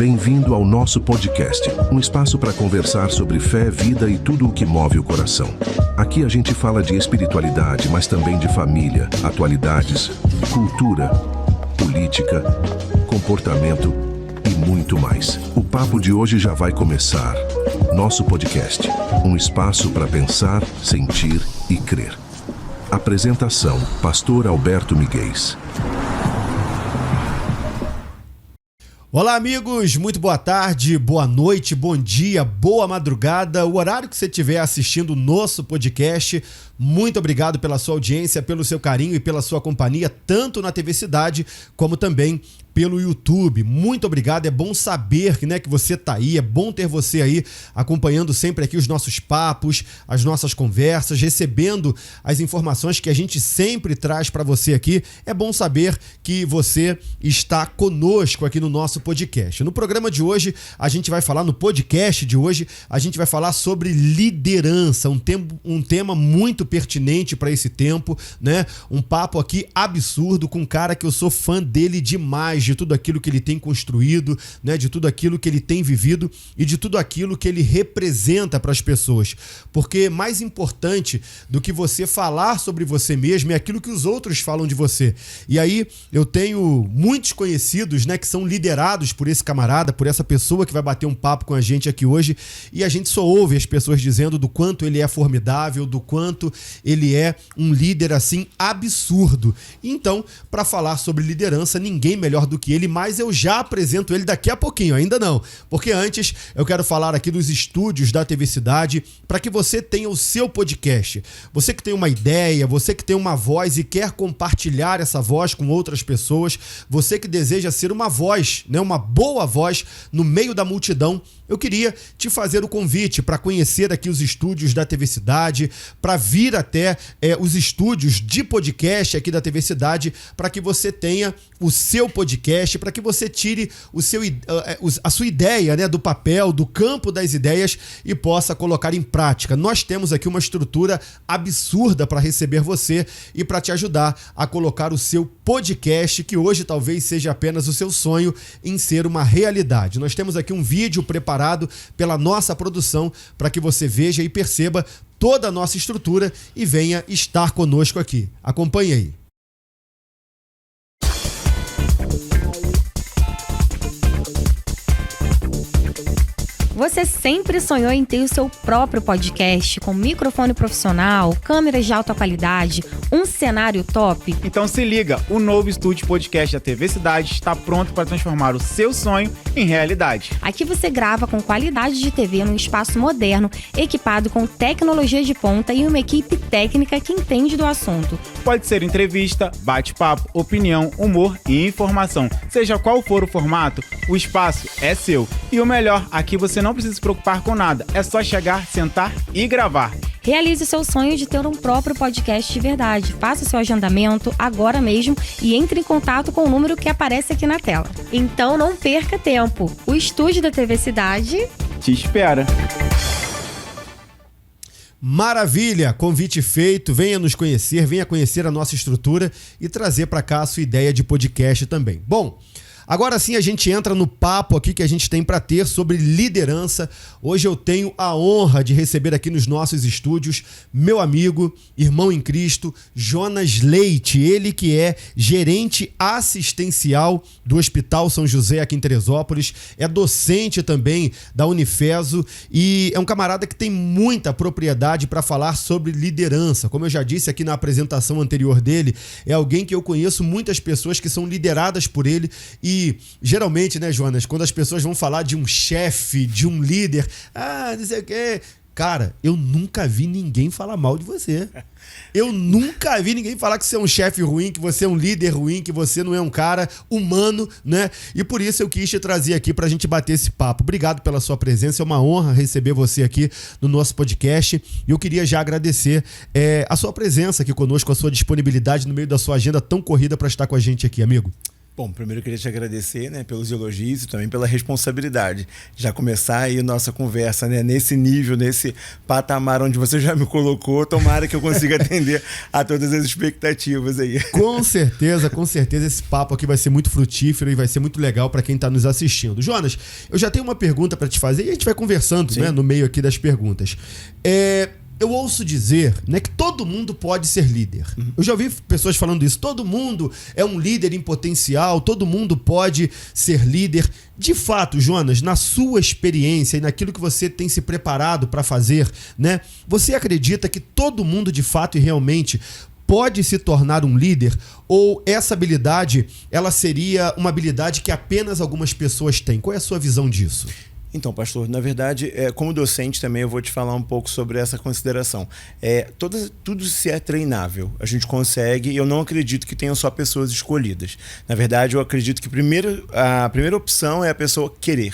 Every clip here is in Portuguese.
Bem-vindo ao nosso podcast, um espaço para conversar sobre fé, vida e tudo o que move o coração. Aqui a gente fala de espiritualidade, mas também de família, atualidades, cultura, política, comportamento e muito mais. O papo de hoje já vai começar. Nosso podcast, um espaço para pensar, sentir e crer. Apresentação: Pastor Alberto Miguel. Olá, amigos, muito boa tarde, boa noite, bom dia, boa madrugada, o horário que você estiver assistindo o nosso podcast. Muito obrigado pela sua audiência, pelo seu carinho e pela sua companhia, tanto na TV Cidade como também pelo YouTube. Muito obrigado, é bom saber que você tá aí, é bom ter você aí acompanhando sempre aqui os nossos papos, as nossas conversas, recebendo as informações que a gente sempre traz para você aqui. É bom saber que você está conosco aqui no nosso podcast. No programa de hoje, a gente vai falar, no podcast de hoje, a gente vai falar sobre liderança, um tema muito pertinente para esse tempo, né? Um papo aqui absurdo com um cara que eu sou fã dele demais, de tudo aquilo que ele tem construído, né? De tudo aquilo que ele tem vivido e de tudo aquilo que ele representa para as pessoas. Porque mais importante do que você falar sobre você mesmo é aquilo que os outros falam de você. E aí eu tenho muitos conhecidos, né, que são liderados por esse camarada, por essa pessoa que vai bater um papo com a gente aqui hoje, e a gente só ouve as pessoas dizendo do quanto ele é formidável, do quanto ele é um líder assim absurdo. Então, para falar sobre liderança, ninguém melhor do que ele, mas eu já apresento ele daqui a pouquinho, ainda não, porque antes eu quero falar aqui dos estúdios da TV Cidade para que você tenha o seu podcast. Você que tem uma ideia, você que tem uma voz e quer compartilhar essa voz com outras pessoas, você que deseja ser uma voz, né, uma boa voz no meio da multidão, eu queria te fazer o convite para conhecer aqui os estúdios da TV Cidade, para vir até os estúdios de podcast aqui da TV Cidade, para que você tenha o seu podcast, para que você tire a sua ideia, né, do papel, do campo das ideias e possa colocar em prática. Nós temos aqui uma estrutura absurda para receber você e para te ajudar a colocar o seu podcast, que hoje talvez seja apenas o seu sonho, em ser uma realidade. Nós temos aqui um vídeo preparado pela nossa produção para que você veja e perceba toda a nossa estrutura e venha estar conosco aqui. Acompanhe aí. Você sempre sonhou em ter o seu próprio podcast com microfone profissional, câmeras de alta qualidade, um cenário top? Então se liga, o novo estúdio podcast da TV Cidade está pronto para transformar o seu sonho em realidade. Aqui você grava com qualidade de TV num espaço moderno, equipado com tecnologia de ponta e uma equipe técnica que entende do assunto. Pode ser entrevista, bate-papo, opinião, humor e informação. Seja qual for o formato, o espaço é seu. E o melhor, aqui você não precisa se preocupar com nada, é só chegar, sentar e gravar. Realize o seu sonho de ter um próprio podcast de verdade. Faça o seu agendamento agora mesmo e entre em contato com o número que aparece aqui na tela. Então não perca tempo. O estúdio da TV Cidade te espera. Maravilha! Convite feito, venha nos conhecer, venha conhecer a nossa estrutura e trazer para cá a sua ideia de podcast também. Bom, agora sim a gente entra no papo aqui que a gente tem para ter sobre liderança. Hoje eu tenho a honra de receber aqui nos nossos estúdios meu amigo, irmão em Cristo, Jonas Leite, ele que é gerente assistencial do Hospital São José aqui em Teresópolis, é docente também da Unifeso e é um camarada que tem muita propriedade para falar sobre liderança. Como eu já disse aqui na apresentação anterior dele, é alguém que eu conheço muitas pessoas que são lideradas por ele e geralmente, né, Jonas, quando as pessoas vão falar de um chefe, de um líder, não sei o quê. Cara, eu nunca vi ninguém falar mal de você. Eu nunca vi ninguém falar que você é um chefe ruim, que você é um líder ruim, que você não é um cara humano, né? E por isso eu quis te trazer aqui pra gente bater esse papo. Obrigado pela sua presença, é uma honra receber você aqui no nosso podcast. E eu queria já agradecer a sua presença aqui conosco, a sua disponibilidade no meio da sua agenda tão corrida para estar com a gente aqui, amigo. Bom, primeiro eu queria te agradecer, né, pelos elogios e também pela responsabilidade. Já começar aí nossa conversa, né, nesse nível, nesse patamar onde você já me colocou, tomara que eu consiga atender a todas as expectativas aí. Com certeza esse papo aqui vai ser muito frutífero e vai ser muito legal para quem está nos assistindo. Jonas, eu já tenho uma pergunta para te fazer e a gente vai conversando, né, no meio aqui das perguntas. Eu ouço dizer, né, que todo mundo pode ser líder. Eu já ouvi pessoas falando isso. Todo mundo é um líder em potencial, todo mundo pode ser líder. De fato, Jonas, na sua experiência e naquilo que você tem se preparado para fazer, né, você acredita que todo mundo de fato e realmente pode se tornar um líder? Ou essa habilidade, ela seria uma habilidade que apenas algumas pessoas têm? Qual é a sua visão disso? Então, pastor, na verdade, como docente também eu vou te falar um pouco sobre essa consideração. Tudo se é treinável, a gente consegue, e eu não acredito que tenham só pessoas escolhidas. Na verdade, eu acredito que a primeira opção é a pessoa querer.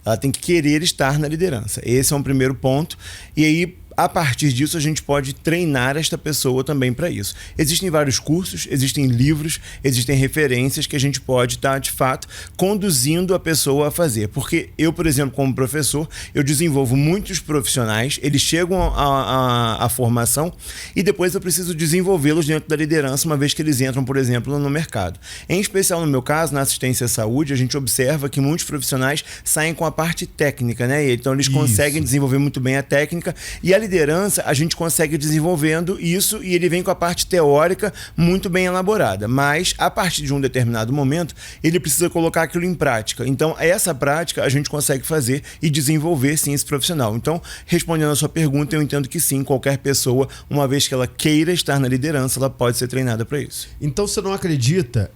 Ela tem que querer estar na liderança. Esse é um primeiro ponto. E aí, a partir disso, a gente pode treinar esta pessoa também para isso. Existem vários cursos, existem livros, existem referências que a gente pode estar, de fato, conduzindo a pessoa a fazer. Porque eu, por exemplo, como professor, eu desenvolvo muitos profissionais, eles chegam à formação e depois eu preciso desenvolvê-los dentro da liderança, uma vez que eles entram, por exemplo, no mercado. Em especial, no meu caso, na assistência à saúde, a gente observa que muitos profissionais saem com a parte técnica, né? Então, eles conseguem desenvolver muito bem a técnica e a liderança, a gente consegue desenvolvendo isso e ele vem com a parte teórica muito bem elaborada, mas a partir de um determinado momento ele precisa colocar aquilo em prática. Então essa prática a gente consegue fazer e desenvolver sim esse profissional. Então, respondendo a sua pergunta, eu entendo que sim, qualquer pessoa, uma vez que ela queira estar na liderança, ela pode ser treinada para isso. Então você não acredita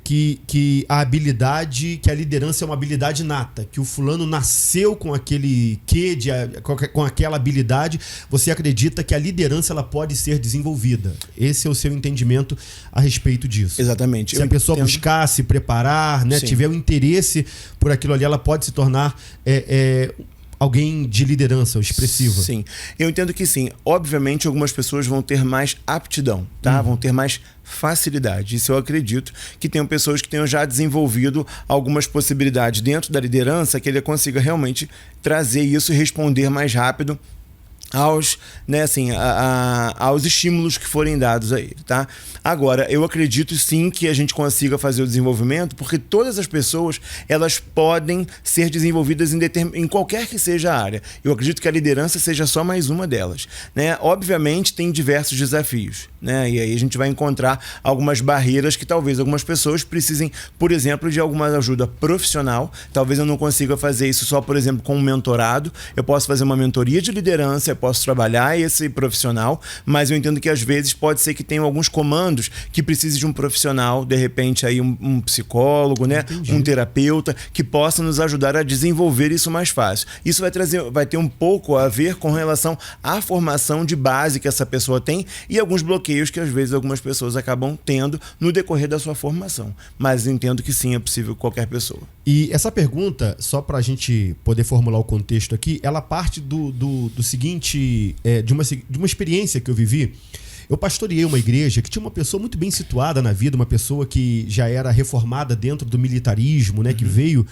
que a habilidade, que a liderança é uma habilidade nata, que o fulano nasceu com aquele quê, com aquela habilidade? Você acredita que a liderança ela pode ser desenvolvida? Esse é o seu entendimento a respeito disso? Exatamente. Se a pessoa buscar, se preparar, né, tiver um interesse por aquilo ali, ela pode se tornar alguém de liderança expressiva. Sim, eu entendo que sim. Obviamente, algumas pessoas vão ter mais aptidão, tá? Vão ter mais facilidade. Isso eu acredito que tenham pessoas que tenham já desenvolvido algumas possibilidades dentro da liderança que ele consiga realmente trazer isso e responder mais rápido aos, né, assim, aos estímulos que forem dados a ele, tá? Agora, eu acredito sim que a gente consiga fazer o desenvolvimento, porque todas as pessoas, elas podem ser desenvolvidas em qualquer que seja a área. Eu acredito que a liderança seja só mais uma delas, né? Obviamente, tem diversos desafios, né? E aí a gente vai encontrar algumas barreiras que talvez algumas pessoas precisem, por exemplo, de alguma ajuda profissional. Talvez eu não consiga fazer isso só, por exemplo, com um mentorado. Eu posso fazer uma mentoria de liderança, eu posso trabalhar esse profissional, mas eu entendo que às vezes pode ser que tenham alguns comandos que precise de um profissional, de repente aí um psicólogo, né? Um terapeuta que possa nos ajudar a desenvolver isso mais fácil. Isso vai ter um pouco a ver com relação à formação de base que essa pessoa tem e alguns bloqueios que às vezes algumas pessoas acabam tendo no decorrer da sua formação. Mas eu entendo que sim, é possível qualquer pessoa. E essa pergunta, só para a gente poder formular o contexto aqui, ela parte do seguinte, de uma experiência que eu vivi. Eu pastoreei uma igreja que tinha uma pessoa muito bem situada na vida, uma pessoa que já era reformada dentro do militarismo, né, que veio,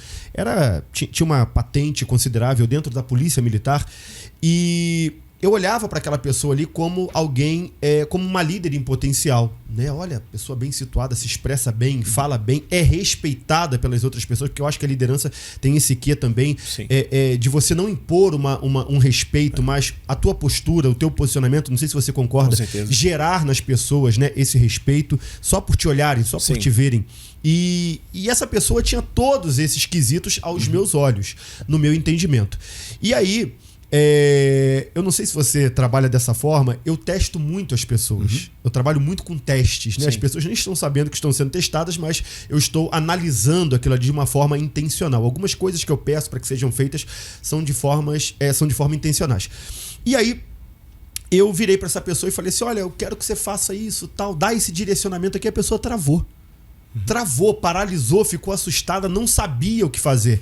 tinha uma patente considerável dentro da polícia militar, e eu olhava para aquela pessoa ali como alguém, como uma líder em potencial, né? Olha, pessoa bem situada, se expressa bem, fala bem, é respeitada pelas outras pessoas, porque eu acho que a liderança tem esse quê também, de você não impor um respeito, mas a tua postura, o teu posicionamento, não sei se você concorda, gerar nas pessoas, né, esse respeito só por te olharem, só por te verem. E essa pessoa tinha todos esses quesitos aos meus olhos, no meu entendimento. E aí, eu não sei se você trabalha dessa forma, eu testo muito as pessoas. Eu trabalho muito com testes, né? As pessoas nem estão sabendo que estão sendo testadas, mas eu estou analisando aquilo ali de uma forma intencional. Algumas coisas que eu peço para que sejam feitas são de forma intencionais. E aí, eu virei para essa pessoa e falei assim, olha, eu quero que você faça isso, tal, dá esse direcionamento aqui. A pessoa travou. Travou, paralisou, ficou assustada, não sabia o que fazer.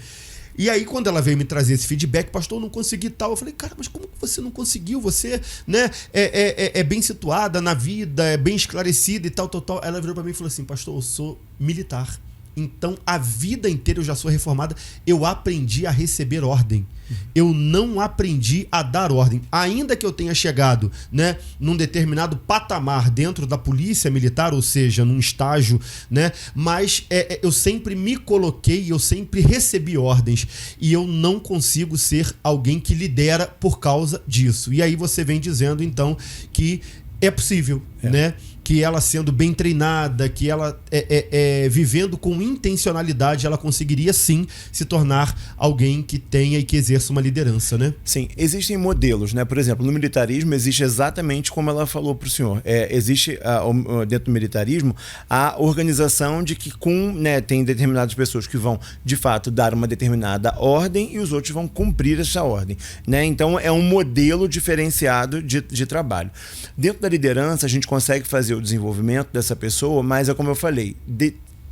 E aí, quando ela veio me trazer esse feedback, pastor, eu não consegui tal. Eu falei, cara, mas como que você não conseguiu? Você, né, é bem situada na vida, é bem esclarecida e tal. Ela virou pra mim e falou assim, pastor, eu sou militar. Então, a vida inteira eu já sou reformada. Eu aprendi a receber ordem. Eu não aprendi a dar ordem. Ainda que eu tenha chegado, né, num determinado patamar dentro da polícia militar, ou seja, num estágio, né, mas eu sempre me coloquei, eu sempre recebi ordens. E eu não consigo ser alguém que lidera por causa disso. E aí você vem dizendo, então, que é possível, né? Que ela sendo bem treinada, que ela vivendo com intencionalidade, ela conseguiria sim se tornar alguém que tenha e que exerça uma liderança, né? Sim, existem modelos, né? Por exemplo, no militarismo existe exatamente como ela falou para o senhor. Existe dentro do militarismo a organização de que tem determinadas pessoas que vão, de fato, dar uma determinada ordem e os outros vão cumprir essa ordem, né? Então é um modelo diferenciado de trabalho. Dentro da liderança a gente consegue fazer o desenvolvimento dessa pessoa, mas é como eu falei,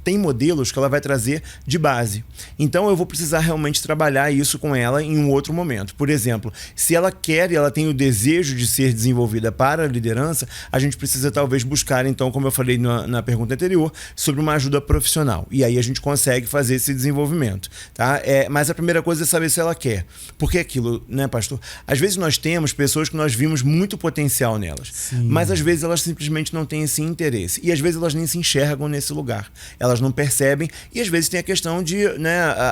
tem modelos que ela vai trazer de base. Então eu vou precisar realmente trabalhar isso com ela em um outro momento. Por exemplo, se ela quer e ela tem o desejo de ser desenvolvida para a liderança, a gente precisa talvez buscar, então, como eu falei na pergunta anterior, sobre uma ajuda profissional. E aí a gente consegue fazer esse desenvolvimento. Tá? Mas a primeira coisa é saber se ela quer. Porque é aquilo, né, pastor? Às vezes nós temos pessoas que nós vimos muito potencial nelas. Sim. Mas às vezes elas simplesmente não têm esse interesse. E às vezes elas nem se enxergam nesse lugar. Elas não percebem, e às vezes tem a questão de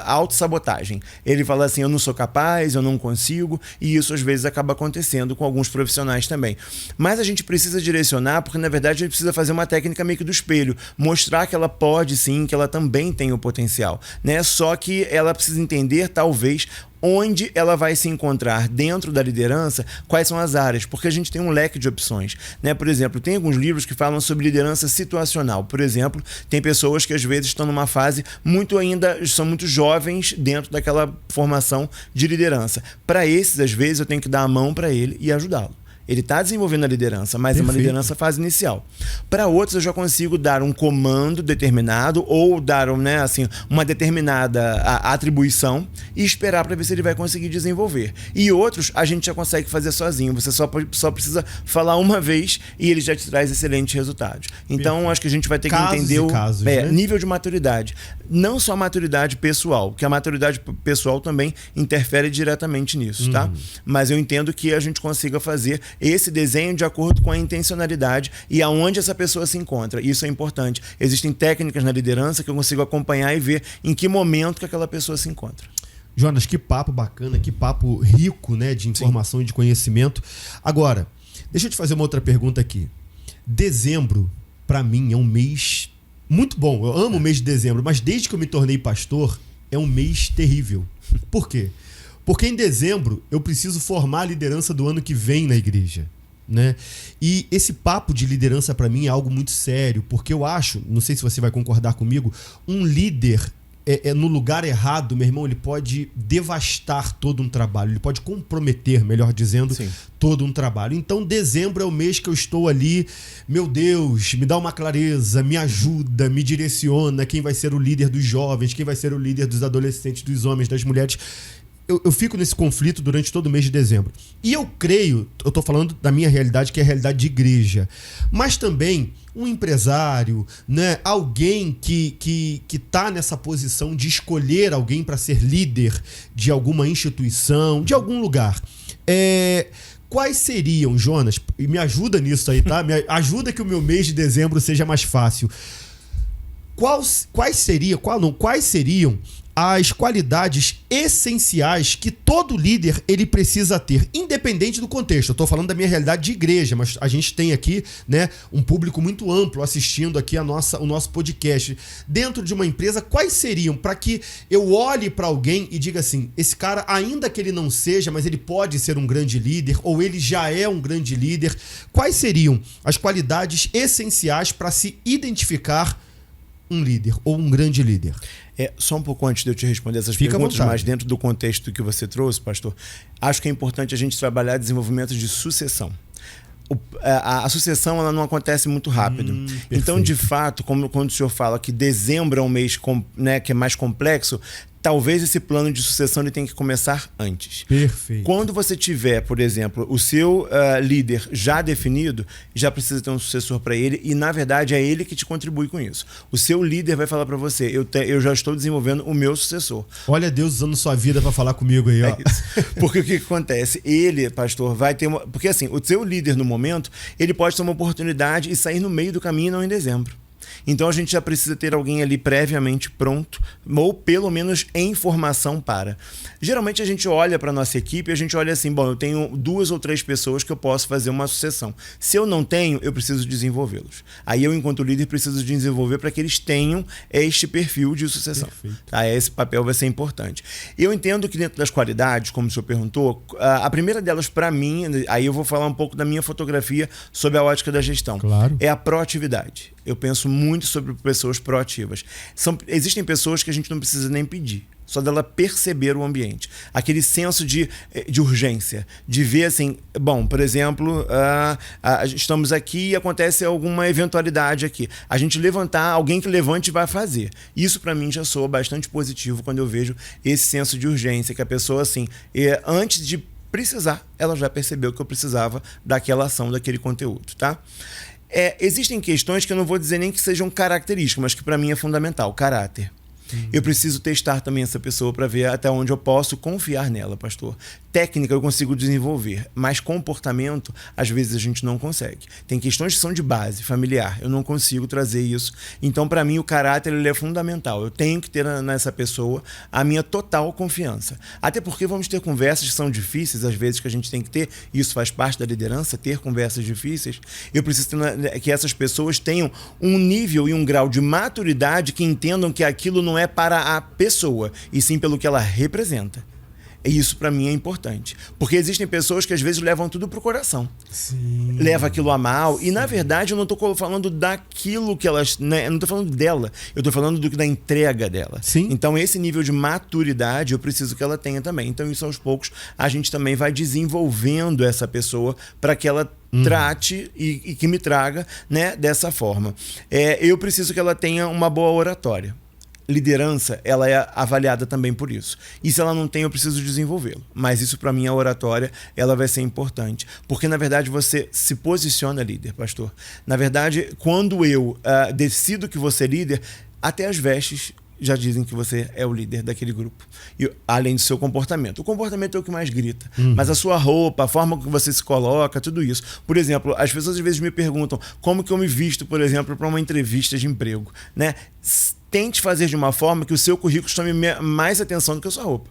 autossabotagem. Ele fala assim, eu não sou capaz, eu não consigo, e isso às vezes acaba acontecendo com alguns profissionais também. Mas a gente precisa direcionar, porque na verdade a gente precisa fazer uma técnica meio que do espelho, mostrar que ela pode sim, que ela também tem o potencial, né? Só que ela precisa entender, talvez, onde ela vai se encontrar dentro da liderança, quais são as áreas, porque a gente tem um leque de opções, né? Por exemplo, tem alguns livros que falam sobre liderança situacional. Por exemplo, tem pessoas que às vezes estão numa fase são muito jovens dentro daquela formação de liderança. Para esses, às vezes, eu tenho que dar a mão para ele e ajudá-lo. Ele está desenvolvendo a liderança, mas Perfeito. É uma liderança fase inicial. Para outros, eu já consigo dar um comando determinado ou dar uma determinada atribuição e esperar para ver se ele vai conseguir desenvolver. E outros, a gente já consegue fazer sozinho. Você só precisa falar uma vez e ele já te traz excelentes resultados. Então, Perfeito. Acho que a gente vai ter que entender o né? nível de maturidade. Não só a maturidade pessoal, que a maturidade pessoal também interfere diretamente nisso, tá? Mas eu entendo que a gente consiga fazer esse desenho de acordo com a intencionalidade e aonde essa pessoa se encontra. Isso é importante. Existem técnicas na liderança que eu consigo acompanhar e ver em que momento que aquela pessoa se encontra. Jonas, que papo bacana, que papo rico, né, de informação Sim. e de conhecimento. Agora, deixa eu te fazer uma outra pergunta aqui. Dezembro, para mim, é um mês muito bom. Eu amo o mês de dezembro, mas desde que eu me tornei pastor, é um mês terrível. Por quê? Porque em dezembro eu preciso formar a liderança do ano que vem na igreja, né? E esse papo de liderança para mim é algo muito sério, porque eu acho, não sei se você vai concordar comigo, um líder no lugar errado, meu irmão, ele pode devastar todo um trabalho, ele pode comprometer, melhor dizendo, Sim. todo um trabalho. Então, dezembro é o mês que eu estou ali, meu Deus, me dá uma clareza, me ajuda, me direciona, quem vai ser o líder dos jovens, quem vai ser o líder dos adolescentes, dos homens, das mulheres. Eu fico nesse conflito durante todo o mês de dezembro. E eu creio, eu estou falando da minha realidade, que é a realidade de igreja, mas também um empresário, né, alguém que está nessa posição de escolher alguém para ser líder de alguma instituição, de algum lugar. Quais seriam, Jonas, e me ajuda nisso aí, tá? Me ajuda que o meu mês de dezembro seja mais fácil. Quais seriam as qualidades essenciais que todo líder ele precisa ter, independente do contexto? Eu estou falando da minha realidade de igreja, mas a gente tem aqui, né, um público muito amplo assistindo aqui o nosso podcast. Dentro de uma empresa, quais seriam para que eu olhe para alguém e diga assim, esse cara, ainda que ele não seja, mas ele pode ser um grande líder, ou ele já é um grande líder? Quais seriam as qualidades essenciais para se identificar um líder ou um grande líder? Só um pouco antes de eu te responder essas perguntas, mas dentro do contexto que você trouxe, pastor, acho que é importante a gente trabalhar desenvolvimento de sucessão. A sucessão ela não acontece muito rápido. Então, de fato, quando o senhor fala que dezembro é um mês que é mais complexo, talvez esse plano de sucessão ele tenha que começar antes. Perfeito. Quando você tiver, por exemplo, o seu líder já definido, já precisa ter um sucessor para ele e, na verdade, é ele que te contribui com isso. O seu líder vai falar para você, eu já estou desenvolvendo o meu sucessor. Olha Deus usando sua vida para falar comigo aí, ó. É isso. Porque o que acontece? Ele, pastor, vai ter uma... Porque assim, o seu líder no momento, ele pode ter uma oportunidade e sair no meio do caminho, não em dezembro. Então a gente já precisa ter alguém ali previamente pronto, ou pelo menos em formação para. Geralmente a gente olha para a nossa equipe e a gente olha assim, bom, eu tenho 2 ou 3 pessoas que eu posso fazer uma sucessão. Se eu não tenho, eu preciso desenvolvê-los. Aí eu, enquanto líder, preciso desenvolver para que eles tenham este perfil de sucessão. Tá? Esse papel vai ser importante. Eu entendo que dentro das qualidades, como o senhor perguntou, a primeira delas para mim, aí eu vou falar um pouco da minha fotografia sob a ótica da gestão. Claro. É a proatividade. Eu penso muito sobre pessoas proativas. Existem pessoas que a gente não precisa nem pedir, só dela perceber o ambiente. Aquele senso de urgência, de ver assim, bom, por exemplo, estamos aqui e acontece alguma eventualidade aqui. A gente levantar, alguém que levante vai fazer. Isso para mim já soa bastante positivo quando eu vejo esse senso de urgência, que a pessoa assim, antes de precisar, ela já percebeu que eu precisava daquela ação, daquele conteúdo, tá? Existem questões que eu não vou dizer nem que sejam características, mas que para mim é fundamental, caráter. Eu preciso testar também essa pessoa para ver até onde eu posso confiar nela, pastor. Técnica eu consigo desenvolver, mas comportamento, às vezes a gente não consegue. Tem questões que são de base, familiar, eu não consigo trazer isso. Então, para mim, o caráter ele é fundamental. Eu tenho que ter nessa pessoa a minha total confiança. Até porque vamos ter conversas que são difíceis, às vezes, que a gente tem que ter. Isso faz parte da liderança, ter conversas difíceis. Eu preciso que essas pessoas tenham um nível e um grau de maturidade que entendam que aquilo não é para a pessoa, e sim pelo que ela representa. E isso para mim é importante. Porque existem pessoas que às vezes levam tudo pro coração. Sim. Leva aquilo a mal. Sim. E na verdade eu não estou falando daquilo que elas... Né, eu não estou falando dela. Eu estou falando da entrega dela. Sim. Então esse nível de maturidade eu preciso que ela tenha também. Então isso aos poucos a gente também vai desenvolvendo essa pessoa para que ela trate e que me traga, né, dessa forma. Eu preciso que ela tenha uma boa oratória. Liderança, ela é avaliada também por isso. E se ela não tem, eu preciso desenvolvê-lo. Mas isso, para mim, a oratória, ela vai ser importante. Porque, na verdade, você se posiciona líder, pastor. Na verdade, quando eu decido que você é líder, até as vestes já dizem que você é o líder daquele grupo. E, além do seu comportamento. O comportamento é o que mais grita. Mas a sua roupa, a forma que você se coloca, tudo isso. Por exemplo, as pessoas às vezes me perguntam como que eu me visto, por exemplo, para uma entrevista de emprego, né? Tente fazer de uma forma que o seu currículo chame mais atenção do que a sua roupa.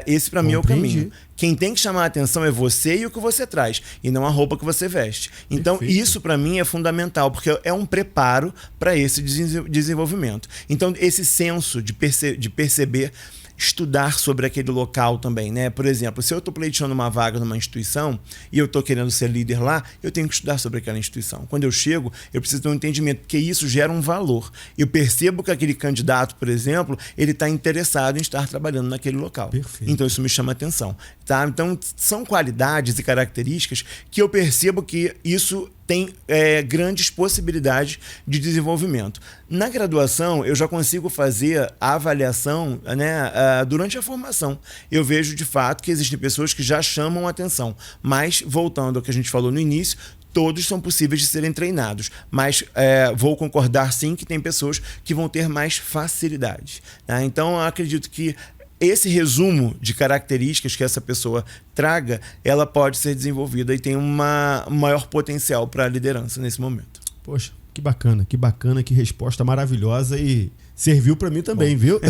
Esse para mim é o caminho. Quem tem que chamar a atenção é você e o que você traz, e não a roupa que você veste. Então, isso para mim é fundamental, porque é um preparo para esse desenvolvimento. Então, esse senso de perceber, estudar sobre aquele local também, né? Por exemplo, se eu estou pleiteando uma vaga numa instituição e eu estou querendo ser líder lá, eu tenho que estudar sobre aquela instituição. Quando eu chego, eu preciso ter um entendimento, porque isso gera um valor. Eu percebo que aquele candidato, por exemplo, ele está interessado em estar trabalhando naquele local. Perfeito. Então, isso me chama atenção. Tá? Então, são qualidades e características que eu percebo que isso tem grandes possibilidades de desenvolvimento. Na graduação, eu já consigo fazer a avaliação, né, durante a formação. Eu vejo, de fato, que existem pessoas que já chamam atenção. Mas, voltando ao que a gente falou no início, todos são possíveis de serem treinados. Mas vou concordar, sim, que tem pessoas que vão ter mais facilidade. Tá? Então, eu acredito que esse resumo de características que essa pessoa traga, ela pode ser desenvolvida e tem um maior potencial para a liderança nesse momento. Poxa, que bacana, que resposta maravilhosa e serviu para mim também, viu?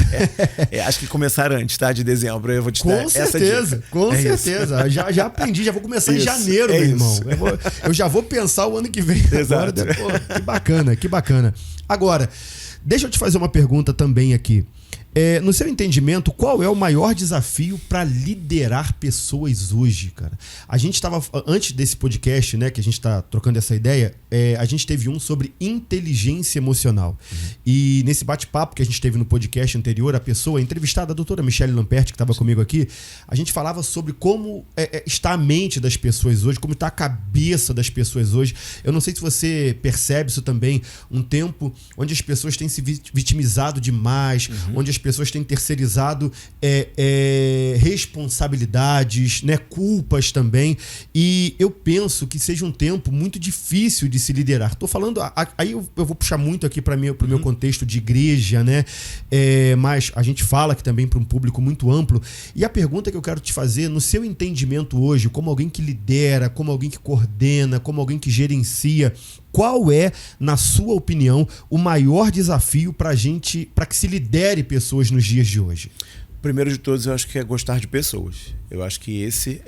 Acho que começar antes, tá? De dezembro, eu vou te dar essa dica. Com certeza. Já aprendi, já vou começar em janeiro, meu irmão. Eu já vou pensar o ano que vem. Exato. Agora, que bacana. Agora, deixa eu te fazer uma pergunta também aqui. No seu entendimento, qual é o maior desafio para liderar pessoas hoje, cara? A gente estava, antes desse podcast, né, que a gente está trocando essa ideia, a gente teve um sobre inteligência emocional. E nesse bate-papo que a gente teve no podcast anterior, a pessoa entrevistada, a doutora Michele Lamperti, que estava comigo aqui, a gente falava sobre como está a mente das pessoas hoje, como está a cabeça das pessoas hoje. Eu não sei se você percebe isso também, um tempo onde as pessoas têm se vitimizado demais, onde as pessoas têm terceirizado responsabilidades, né, culpas também, e eu penso que seja um tempo muito difícil de se liderar. Tô falando, aí eu vou puxar muito aqui para o meu contexto de igreja, né, mas a gente fala aqui também para um público muito amplo, e a pergunta que eu quero te fazer, no seu entendimento hoje, como alguém que lidera, como alguém que coordena, como alguém que gerencia, qual é, na sua opinião, o maior desafio para que se lidere pessoas nos dias de hoje? Primeiro de todos, eu acho que é gostar de pessoas. Eu acho que esse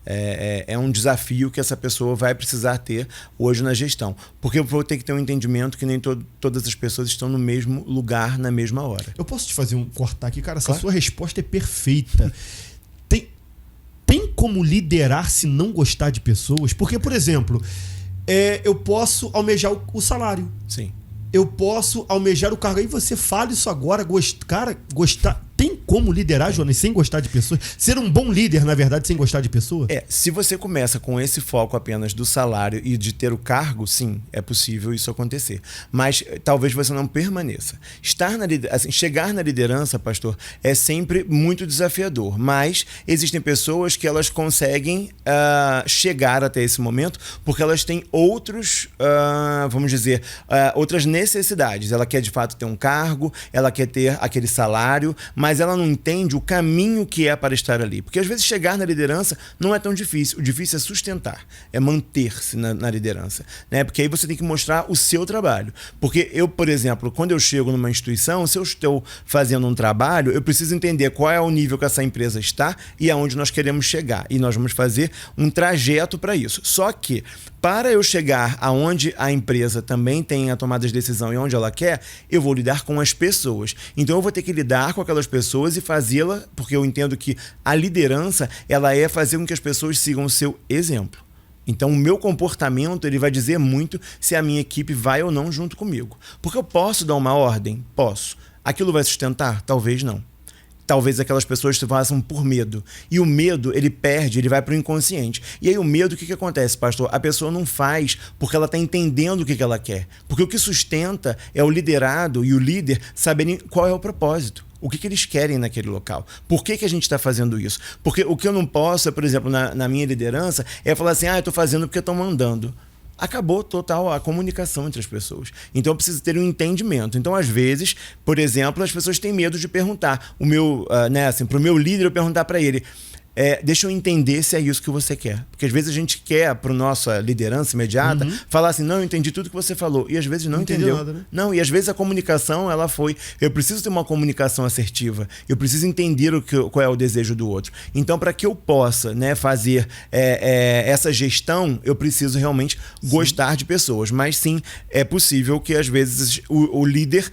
é um desafio que essa pessoa vai precisar ter hoje na gestão. Porque eu vou ter que ter um entendimento que nem todas as pessoas estão no mesmo lugar, na mesma hora. Eu posso te fazer cortar aqui? Cara, claro. Essa sua resposta é perfeita. Tem como liderar se não gostar de pessoas? Porque, por exemplo, eu posso almejar o salário. Sim. Eu posso almejar o cargo. Aí você fala isso agora, gostar. Tem como liderar, Jonas, sem gostar de pessoas? Ser um bom líder, na verdade, sem gostar de pessoas? Se você começa com esse foco apenas do salário e de ter o cargo, sim, é possível isso acontecer. Mas talvez você não permaneça. Chegar na liderança, pastor, é sempre muito desafiador. Mas existem pessoas que elas conseguem chegar até esse momento porque elas têm outras necessidades. Ela quer, de fato, ter um cargo, ela quer ter aquele salário, mas ela não entende o caminho que é para estar ali. Porque às vezes chegar na liderança não é tão difícil. O difícil é sustentar, é manter-se na liderança, né? Porque aí você tem que mostrar o seu trabalho. Porque eu, por exemplo, quando eu chego numa instituição, se eu estou fazendo um trabalho, eu preciso entender qual é o nível que essa empresa está e aonde nós queremos chegar. E nós vamos fazer um trajeto para isso. Só que, para eu chegar aonde a empresa também tem a tomada de decisão e onde ela quer, eu vou lidar com as pessoas. Então eu vou ter que lidar com aquelas pessoas e fazê-la, porque eu entendo que a liderança, ela é fazer com que as pessoas sigam o seu exemplo. Então o meu comportamento, ele vai dizer muito se a minha equipe vai ou não junto comigo. Porque eu posso dar uma ordem? Posso. Aquilo vai sustentar? Talvez não. Talvez aquelas pessoas se façam por medo. E o medo, ele vai para o inconsciente. E aí o medo, o que acontece, pastor? A pessoa não faz porque ela está entendendo o que ela quer. Porque o que sustenta é o liderado e o líder saberem qual é o propósito. O que eles querem naquele local? Por que a gente está fazendo isso? Porque o que eu não posso, por exemplo, na minha liderança, é falar assim, eu estou fazendo porque estão mandando. Acabou total a comunicação entre as pessoas. Então eu preciso ter um entendimento. Então, às vezes, por exemplo, as pessoas têm medo de perguntar. Para o meu líder, eu perguntar para ele, deixa eu entender se é isso que você quer. Porque às vezes a gente quer, para a nossa liderança imediata, falar assim, não, eu entendi tudo que você falou. E às vezes não entendeu. Nada, né? Não, e às vezes a comunicação, eu preciso ter uma comunicação assertiva. Eu preciso entender qual é o desejo do outro. Então, para que eu possa, né, fazer essa gestão, eu preciso realmente gostar de pessoas. Mas sim, é possível que às vezes o líder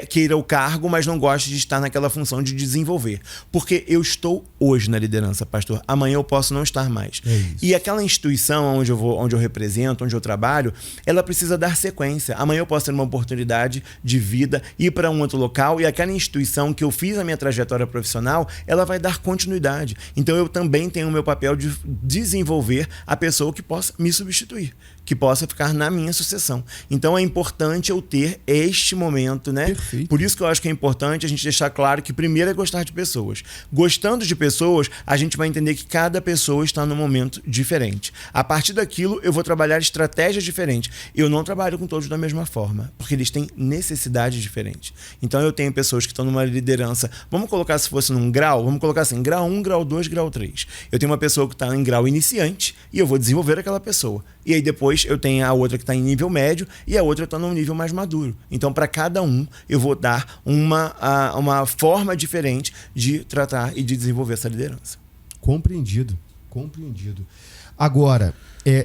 queira o cargo, mas não goste de estar naquela função de desenvolver. Porque eu estou hoje na liderança, pastor, amanhã eu posso não estar mais. E aquela instituição onde eu represento, onde eu trabalho, ela precisa dar sequência. Amanhã eu posso ter uma oportunidade de vida, ir para um outro local, e aquela instituição que eu fiz a minha trajetória profissional, ela vai dar continuidade. Então eu também tenho o meu papel de desenvolver a pessoa que possa me substituir, que possa ficar na minha sucessão. Então é importante eu ter este momento, né? Perfeito. Por isso que eu acho que é importante a gente deixar claro que primeiro é gostar de pessoas. Gostando de pessoas, a gente vai entender que cada pessoa está num momento diferente. A partir daquilo, eu vou trabalhar estratégias diferentes. Eu não trabalho com todos da mesma forma, porque eles têm necessidades diferentes. Então eu tenho pessoas que estão numa liderança, vamos colocar se fosse num grau, vamos colocar assim, grau 1, grau 2, grau 3. Eu tenho uma pessoa que está em grau iniciante e eu vou desenvolver aquela pessoa. E aí depois eu tenho a outra que está em nível médio e a outra está num nível mais maduro. Então, para cada um, eu vou dar uma forma diferente de tratar e de desenvolver essa liderança. Compreendido. Agora,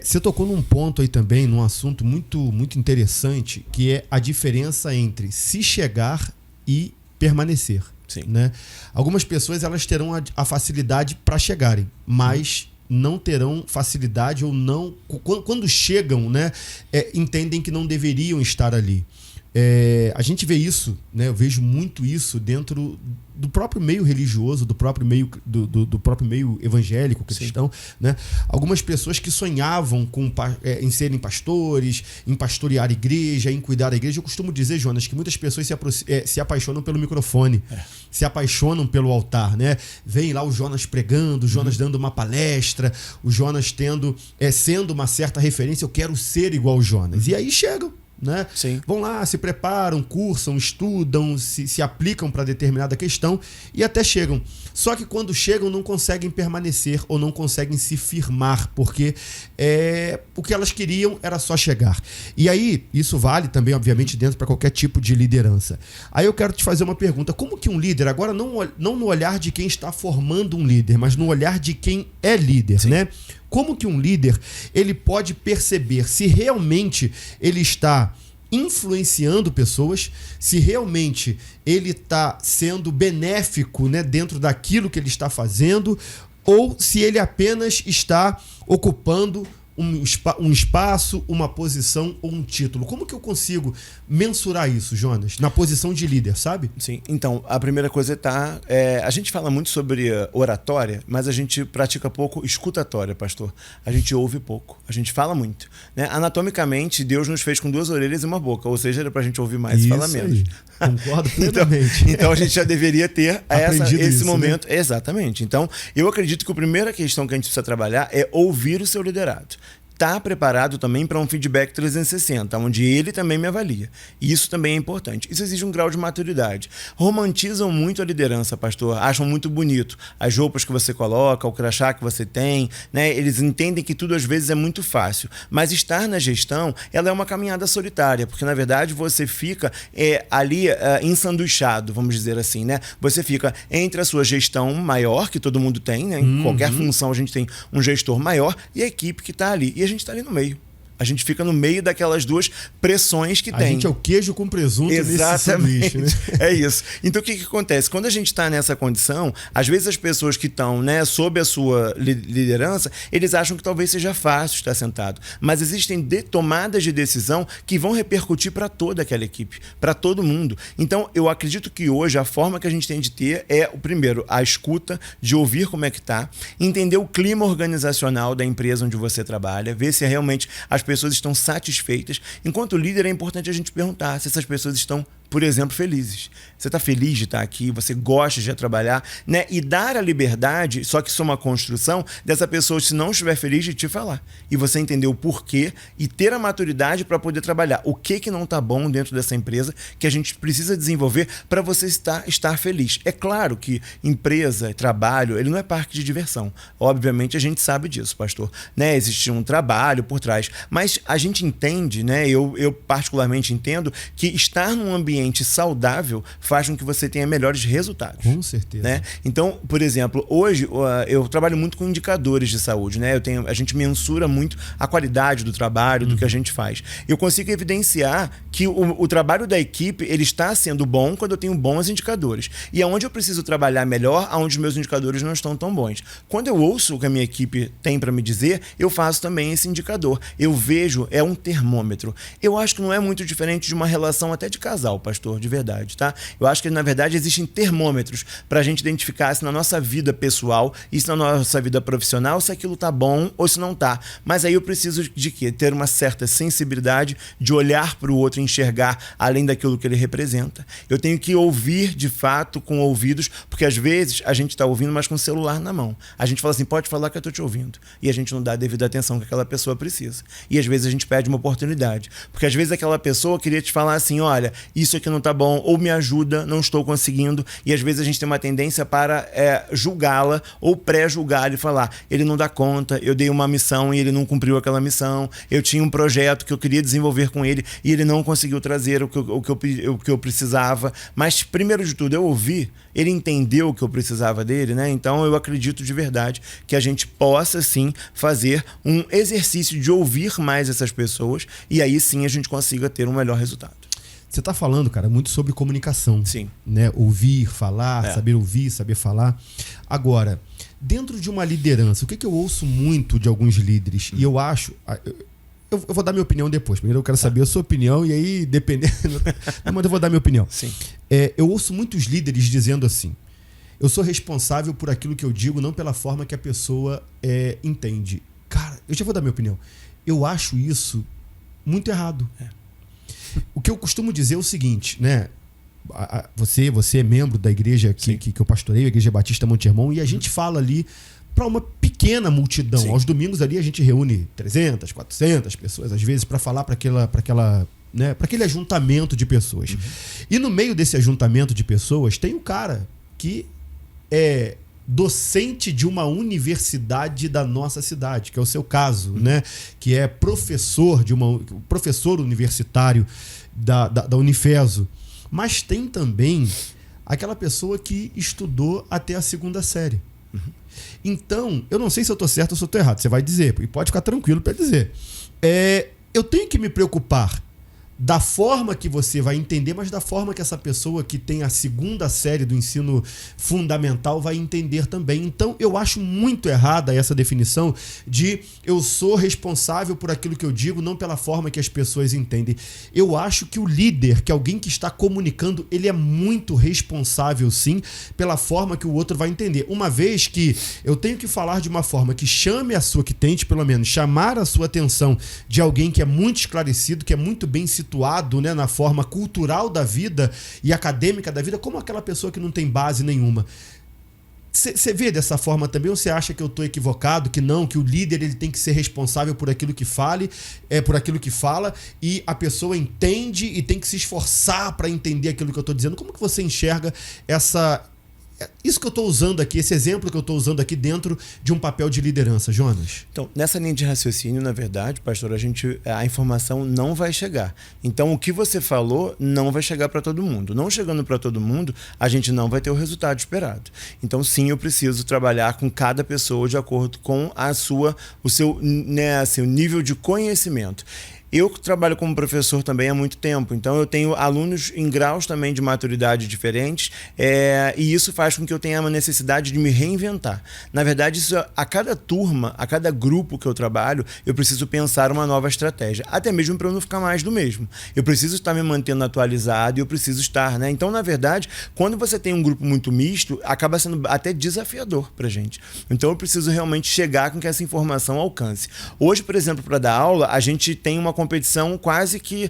você tocou num ponto aí também, num assunto muito, muito interessante, que é a diferença entre se chegar e permanecer. Sim. Né? Algumas pessoas elas terão a facilidade para chegarem, mas não terão facilidade ou não... Quando chegam, né, entendem que não deveriam estar ali. A gente vê isso, né? Eu vejo muito isso dentro do próprio meio religioso, do próprio meio, do próprio meio evangélico, cristão, né? Algumas pessoas que sonhavam em serem pastores, em pastorear a igreja, em cuidar da igreja. Eu costumo dizer, Jonas, que muitas pessoas se apaixonam pelo microfone, se apaixonam pelo altar, né? Vem lá o Jonas pregando, o Jonas dando uma palestra, o Jonas sendo uma certa referência. Eu quero ser igual o Jonas. E aí chegam, né? Vão lá, se preparam, cursam, estudam, se aplicam para determinada questão e até chegam. Só que quando chegam não conseguem permanecer ou não conseguem se firmar, porque o que elas queriam era só chegar. E aí, isso vale também, obviamente, dentro para qualquer tipo de liderança. Aí eu quero te fazer uma pergunta. Como que um líder, agora não no olhar de quem está formando um líder, mas no olhar de quem é líder, né? Como que um líder ele pode perceber se realmente ele está influenciando pessoas, se realmente ele está sendo benéfico, né, dentro daquilo que ele está fazendo, ou se ele apenas está ocupando um espaço, uma posição ou um título? Como que eu consigo mensurar isso, Jonas, na posição de líder, sabe? Sim, então, a primeira coisa a gente fala muito sobre oratória, mas a gente pratica pouco escutatória, pastor. A gente ouve pouco, a gente fala muito, né? Anatomicamente, Deus nos fez com 2 orelhas e uma boca, ou seja, era pra gente ouvir mais e falar menos. Concordo plenamente. Então a gente já deveria ter esse momento. Né? Exatamente. Então, eu acredito que a primeira questão que a gente precisa trabalhar é ouvir o seu liderado. Está preparado também para um feedback 360, onde ele também me avalia. E isso também é importante. Isso exige um grau de maturidade. Romantizam muito a liderança, pastor. Acham muito bonito as roupas que você coloca, o crachá que você tem, né? Eles entendem que tudo às vezes é muito fácil. Mas estar na gestão, ela é uma caminhada solitária, porque na verdade você fica ali ensanduichado, vamos dizer assim, né? Você fica entre a sua gestão maior, que todo mundo tem, né? Em qualquer função a gente tem um gestor maior, e a equipe que está ali. E a gente está ali no meio. A gente fica no meio daquelas 2 pressões que tem. A gente é o queijo com presunto. Exatamente. Nesse sanduíche, né? É isso. Então o que acontece? Quando a gente está nessa condição, às vezes as pessoas que estão, né, sob a sua liderança, eles acham que talvez seja fácil estar sentado. Mas existem tomadas de decisão que vão repercutir para toda aquela equipe, para todo mundo. Então eu acredito que hoje a forma que a gente tem de ter o primeiro, a escuta, de ouvir como é que está, entender o clima organizacional da empresa onde você trabalha, ver se realmente as pessoas estão satisfeitas. Enquanto líder, é importante a gente perguntar se essas pessoas estão, por exemplo, felizes. Você está feliz de estar aqui? Você gosta de trabalhar? Né? E dar a liberdade, só que isso é uma construção, dessa pessoa, se não estiver feliz, de te falar. E você entender o porquê e ter a maturidade para poder trabalhar. O que não está bom dentro dessa empresa que a gente precisa desenvolver para você estar feliz. É claro que empresa, trabalho, ele não é parque de diversão. Obviamente a gente sabe disso, pastor. Né? Existe um trabalho por trás. Mas a gente entende, né? Eu particularmente entendo que estar num ambiente saudável faz com que você tenha melhores resultados. Com certeza. Né? Então, por exemplo, hoje eu trabalho muito com indicadores de saúde, né? A gente mensura muito a qualidade do trabalho, do que a gente faz. Eu consigo evidenciar que o trabalho da equipe ele está sendo bom quando eu tenho bons indicadores. E aonde eu preciso trabalhar melhor, aonde os meus indicadores não estão tão bons. Quando eu ouço o que a minha equipe tem para me dizer, eu faço também esse indicador. Eu vejo, é um termômetro. Eu acho que não é muito diferente de uma relação até de casal, pastor, de verdade, tá? Eu acho que, na verdade, existem termômetros para a gente identificar se na nossa vida pessoal e se na nossa vida profissional, se aquilo tá bom ou se não tá. Mas aí eu preciso de quê? Ter uma certa sensibilidade de olhar para o outro e enxergar além daquilo que ele representa. Eu tenho que ouvir, de fato, com ouvidos, porque às vezes a gente tá ouvindo, mas com o celular na mão. A gente fala assim, pode falar que eu tô te ouvindo. E a gente não dá a devida atenção que aquela pessoa precisa. E às vezes a gente pede uma oportunidade. Porque às vezes aquela pessoa queria te falar assim, olha, isso aqui não tá bom, ou me ajuda, não estou conseguindo. E às vezes a gente tem uma tendência para julgá-la ou pré-julgar e falar, ele não dá conta, eu dei uma missão e ele não cumpriu aquela missão, eu tinha um projeto que eu queria desenvolver com ele e ele não conseguiu trazer o que eu precisava. Mas, primeiro de tudo, eu ouvi, ele entendeu o que eu precisava dele, né? Então eu acredito de verdade que a gente possa sim fazer um exercício de ouvir mais essas pessoas e aí sim a gente consiga ter um melhor resultado. Você está falando, cara, muito sobre comunicação. Sim. Né? Ouvir, falar, saber ouvir, saber falar. Agora, dentro de uma liderança, o que eu ouço muito de alguns líderes, e eu acho, eu vou dar minha opinião depois. Primeiro eu quero saber a sua opinião e aí, dependendo... Mas eu vou dar minha opinião. Sim. Eu ouço muitos líderes dizendo assim: eu sou responsável por aquilo que eu digo, não pela forma que a pessoa entende. Cara, eu já vou dar minha opinião. Eu acho isso muito errado. O que eu costumo dizer é o seguinte, né? Você é membro da igreja que eu pastoreio, a Igreja Batista Monte Hermon, e a gente fala ali para uma pequena multidão. Sim. Aos domingos ali a gente reúne 300, 400 pessoas, às vezes, para falar para aquele ajuntamento de pessoas. E no meio desse ajuntamento de pessoas tem um cara que é docente de uma universidade da nossa cidade, que é o seu caso, né? Que é professor universitário da Unifeso. Mas tem também aquela pessoa que estudou até a 2ª série. Então, eu não sei se eu estou certo ou se eu estou errado. Você vai dizer, e pode ficar tranquilo para dizer. Eu tenho que me preocupar da forma que você vai entender, mas da forma que essa pessoa que tem a 2ª série do ensino fundamental vai entender também. Então, eu acho muito errada essa definição de eu sou responsável por aquilo que eu digo, não pela forma que as pessoas entendem. Eu acho que o líder, que é alguém que está comunicando, ele é muito responsável, sim, pela forma que o outro vai entender. Uma vez que eu tenho que falar de uma forma que que tente, pelo menos, chamar a sua atenção de alguém que é muito esclarecido, que é muito bem situado, né, na forma cultural da vida e acadêmica da vida, como aquela pessoa que não tem base nenhuma. Você vê dessa forma também, ou você acha que eu estou equivocado, que não, que o líder ele tem que ser responsável por aquilo que por aquilo que fala, e a pessoa entende e tem que se esforçar para entender aquilo que eu estou dizendo? Como que você enxerga isso que eu estou usando aqui, esse exemplo que eu estou usando aqui dentro de um papel de liderança, Jonas? Então, nessa linha de raciocínio, na verdade, pastor, a informação não vai chegar. Então, o que você falou não vai chegar para todo mundo. Não chegando para todo mundo, a gente não vai ter o resultado esperado. Então, sim, eu preciso trabalhar com cada pessoa de acordo com o seu nível de conhecimento. Eu trabalho como professor também há muito tempo, então eu tenho alunos em graus também de maturidade diferentes, e isso faz com que eu tenha uma necessidade de me reinventar. Na verdade, a cada turma, a cada grupo que eu trabalho, eu preciso pensar uma nova estratégia, até mesmo para eu não ficar mais do mesmo. Eu preciso estar me mantendo atualizado e eu preciso estar, né? Então, na verdade, quando você tem um grupo muito misto, acaba sendo até desafiador para a gente. Então, eu preciso realmente chegar com que essa informação alcance. Hoje, por exemplo, para dar aula, a gente tem uma competição quase que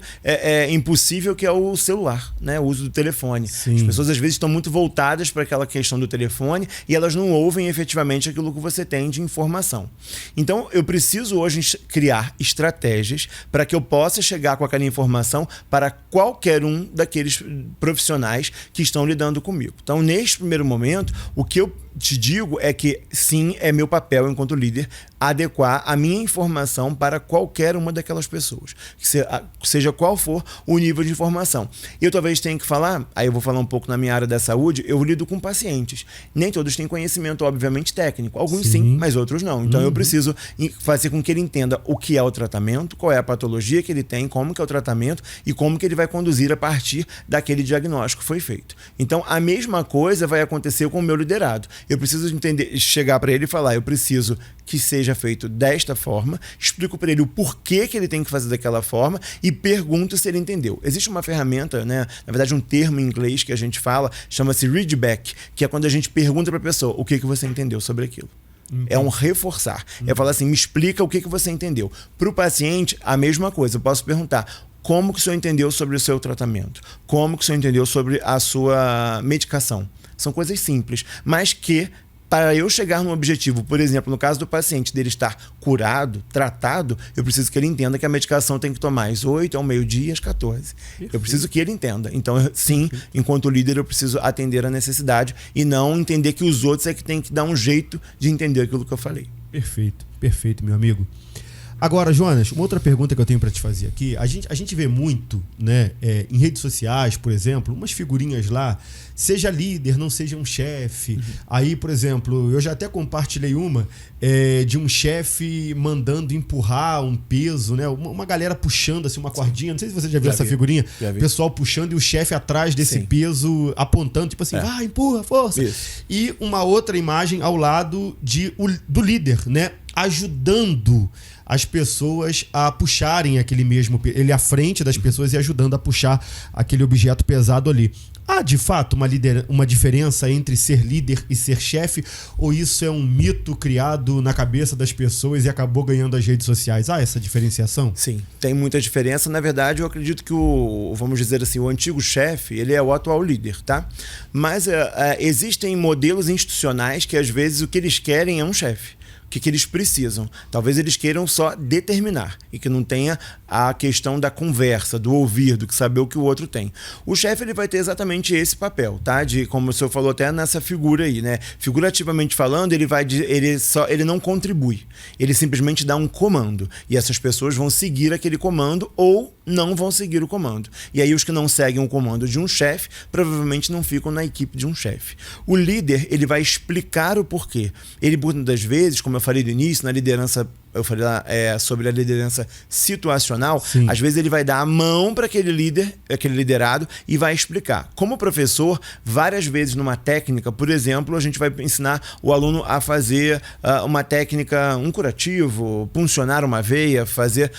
impossível, que é o celular, né? O uso do telefone. Sim. As pessoas às vezes estão muito voltadas para aquela questão do telefone e elas não ouvem efetivamente aquilo que você tem de informação. Então eu preciso hoje criar estratégias para que eu possa chegar com aquela informação para qualquer um daqueles profissionais que estão lidando comigo. Então, neste primeiro momento, o que eu te digo é que sim, é meu papel enquanto líder adequar a minha informação para qualquer uma daquelas pessoas, seja qual for o nível de informação. Eu talvez tenha que falar, aí eu vou falar um pouco na minha área da saúde, eu lido com pacientes. Nem todos têm conhecimento, obviamente, técnico. Alguns sim, mas outros não. Então eu preciso fazer com que ele entenda o que é o tratamento, qual é a patologia que ele tem, como que é o tratamento e como que ele vai conduzir a partir daquele diagnóstico que foi feito. Então a mesma coisa vai acontecer com o meu liderado. Eu preciso chegar para ele e falar, eu preciso que seja feito desta forma, explico para ele o porquê que ele tem que fazer daquela forma e pergunto se ele entendeu. Existe uma ferramenta, né? Na verdade um termo em inglês que a gente fala, chama-se readback, que é quando a gente pergunta para a pessoa o que você entendeu sobre aquilo. É um reforçar. É falar assim, me explica o que você entendeu. Para o paciente, a mesma coisa. Eu posso perguntar, como que o senhor entendeu sobre o seu tratamento? Como que o senhor entendeu sobre a sua medicação? São coisas simples, mas que para eu chegar num objetivo, por exemplo, no caso do paciente, dele estar curado, tratado, eu preciso que ele entenda que a medicação tem que tomar às 8, ao meio-dia, às 14. Perfeito. Eu preciso que ele entenda. Então, sim, enquanto líder, eu preciso atender a necessidade e não entender que os outros é que tem que dar um jeito de entender aquilo que eu falei. Perfeito, perfeito, meu amigo. Agora, Jonas, uma outra pergunta que eu tenho para te fazer aqui. A gente vê muito, né, em redes sociais, por exemplo, umas figurinhas lá, seja líder, não seja um chefe. Aí, por exemplo, eu já até compartilhei uma de um chefe mandando empurrar um peso, né? Uma galera puxando assim uma cordinha. Não sei se você já viu essa figurinha. O pessoal puxando e o chefe atrás desse peso, apontando, tipo assim, empurra, força. Isso. E uma outra imagem ao lado do líder, né? ajudando as pessoas a puxarem aquele mesmo... Ele à frente das pessoas e ajudando a puxar aquele objeto pesado ali. Há, de fato, uma diferença entre ser líder e ser chefe? Ou isso é um mito criado na cabeça das pessoas e acabou ganhando as redes sociais? Há essa diferenciação? Sim, tem muita diferença. Na verdade, eu acredito que vamos dizer assim, o antigo chefe, ele é o atual líder, tá? Mas existem modelos institucionais que, às vezes, o que eles querem é um chefe. O que eles precisam. Talvez eles queiram só determinar e que não tenha a questão da conversa, do ouvir, do que saber o que o outro tem. O chefe, ele vai ter exatamente esse papel, tá? De, como o senhor falou até nessa figura aí, né? Figurativamente falando, ele não contribui. Ele simplesmente dá um comando. E essas pessoas vão seguir aquele comando ou não vão seguir o comando. E aí os que não seguem o comando de um chefe, provavelmente não ficam na equipe de um chefe. O líder, ele vai explicar o porquê. Ele, muitas das vezes, como eu falei no início, na liderança, eu falei lá sobre a liderança situacional. Sim. Às vezes ele vai dar a mão para aquele líder, aquele liderado, e vai explicar. Como professor, várias vezes numa técnica, por exemplo, a gente vai ensinar o aluno a fazer uma técnica, um curativo, puncionar uma veia, fazer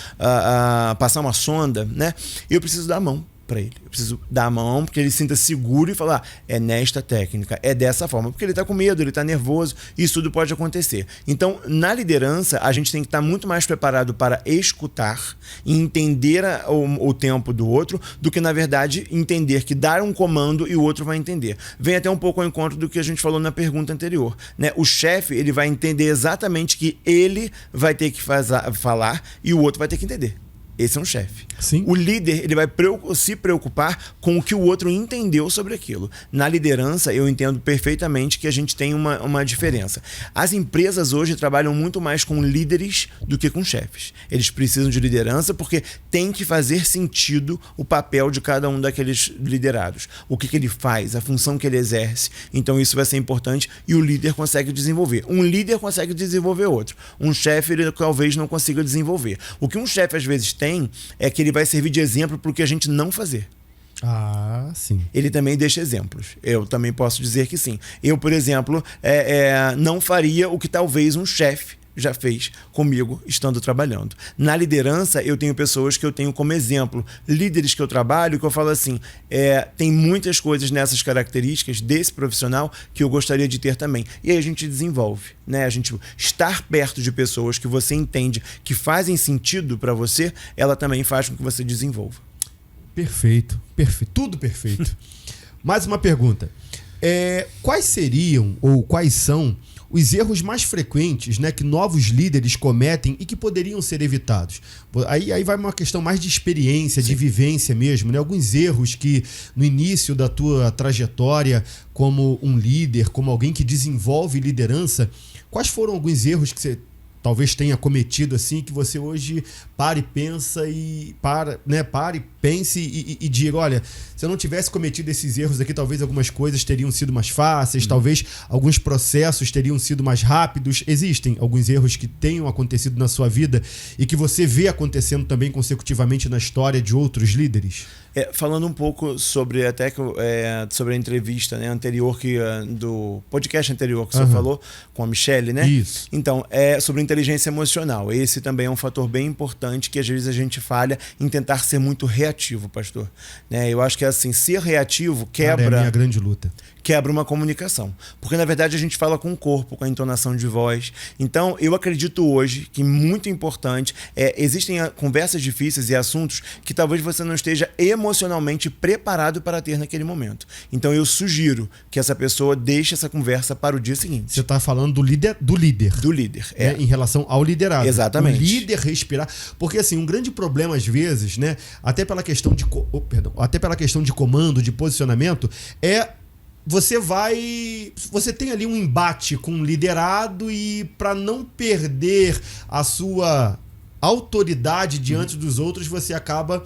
passar uma sonda, né? Eu preciso dar a mão para ele. Eu preciso dar a mão porque ele se sinta seguro e falar, é nesta técnica, é dessa forma, porque ele está com medo, ele está nervoso, isso tudo pode acontecer. Então, na liderança, a gente tem que estar muito mais preparado para escutar e entender o tempo do outro do que, na verdade, entender que dar um comando e o outro vai entender. Vem até um pouco ao encontro do que a gente falou na pergunta anterior, né? O chefe, ele vai entender exatamente que ele vai ter que falar e o outro vai ter que entender. Esse é um chefe. Sim. O líder, ele vai se preocupar com o que o outro entendeu sobre aquilo. Na liderança, eu entendo perfeitamente que a gente tem uma diferença. As empresas hoje trabalham muito mais com líderes do que com chefes. Eles precisam de liderança porque tem que fazer sentido o papel de cada um daqueles liderados. O que ele faz, a função que ele exerce. Então isso vai ser importante e o líder consegue desenvolver. Um líder consegue desenvolver outro. Um chefe, ele talvez não consiga desenvolver. O que um chefe às vezes tem é que ele vai servir de exemplo para o que a gente não fazer. Ah, sim. Ele também deixa exemplos. Eu também posso dizer que sim. Eu, por exemplo, não faria o que talvez um chefe já fez comigo estando trabalhando. Na liderança, eu tenho pessoas que eu tenho como exemplo, líderes que eu trabalho, que eu falo assim, tem muitas coisas nessas características desse profissional que eu gostaria de ter também. E aí a gente desenvolve, né? A gente estar perto de pessoas que você entende que fazem sentido para você, ela também faz com que você desenvolva. Perfeito, perfeito, tudo perfeito. Mais uma pergunta. Quais seriam ou quais são os erros mais frequentes, né, que novos líderes cometem e que poderiam ser evitados? Aí vai uma questão mais de experiência, de vivência mesmo, né? Alguns erros que no início da tua trajetória como um líder, como alguém que desenvolve liderança, quais foram alguns erros que você talvez tenha cometido assim, que você hoje pare e pensa e pense e diga, olha, se eu não tivesse cometido esses erros aqui, talvez algumas coisas teriam sido mais fáceis, talvez alguns processos teriam sido mais rápidos. Existem alguns erros que tenham acontecido na sua vida e que você vê acontecendo também consecutivamente na história de outros líderes? Falando um pouco sobre sobre a entrevista, né, anterior do podcast anterior que você falou com a Michelle, né? Isso. Então, sobre inteligência emocional. Esse também é um fator bem importante que às vezes a gente falha em tentar ser muito reativo, pastor. Né? Eu acho que assim, ser reativo quebra... Cara, é a minha grande luta. Quebra uma comunicação. Porque, na verdade, a gente fala com o corpo, com a entonação de voz. Então, eu acredito hoje que muito importante existem conversas difíceis e assuntos que talvez você não esteja emocionalmente preparado para ter naquele momento. Então, eu sugiro que essa pessoa deixe essa conversa para o dia seguinte. Você está falando do líder? Do líder. Do líder, né? Em relação ao liderado. Exatamente. O líder respirar. Porque, assim, um grande problema, às vezes, né, até pela questão de comando, de posicionamento, você tem ali um embate com o liderado e para não perder a sua autoridade diante dos outros, você acaba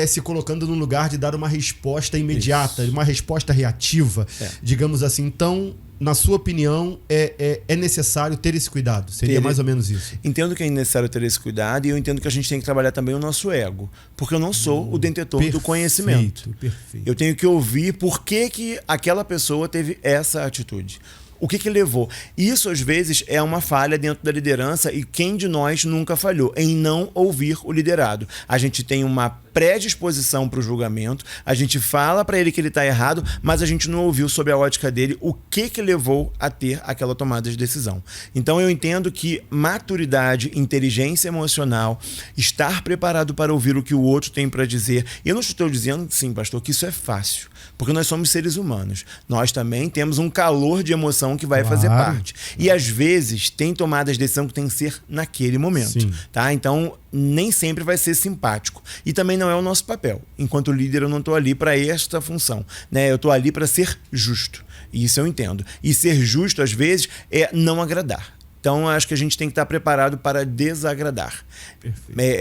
se colocando no lugar de dar uma resposta imediata, uma resposta reativa, digamos assim. Então, na sua opinião, é necessário ter esse cuidado? Seria mais ou menos isso? Entendo que é necessário ter esse cuidado e eu entendo que a gente tem que trabalhar também o nosso ego. Porque eu não sou o detentor do conhecimento. Perfeito. Eu tenho que ouvir por que aquela pessoa teve essa atitude. O que levou? Isso, às vezes, é uma falha dentro da liderança e quem de nós nunca falhou em não ouvir o liderado. A gente tem uma predisposição para o julgamento, a gente fala para ele que ele está errado, mas a gente não ouviu sob a ótica dele o que levou a ter aquela tomada de decisão. Então eu entendo que maturidade, inteligência emocional, estar preparado para ouvir o que o outro tem para dizer. Eu não estou dizendo, sim, pastor, que isso é fácil, porque nós somos seres humanos. Nós também temos um calor de emoção que vai fazer parte. E às vezes tem tomadas de decisão que tem que ser naquele momento. Tá? Então nem sempre vai ser simpático. E também não é o nosso papel. Enquanto líder, eu não estou ali para esta função, né? Eu estou ali para ser justo. E isso eu entendo. E ser justo, às vezes, é não agradar. Então, acho que a gente tem que estar preparado para desagradar.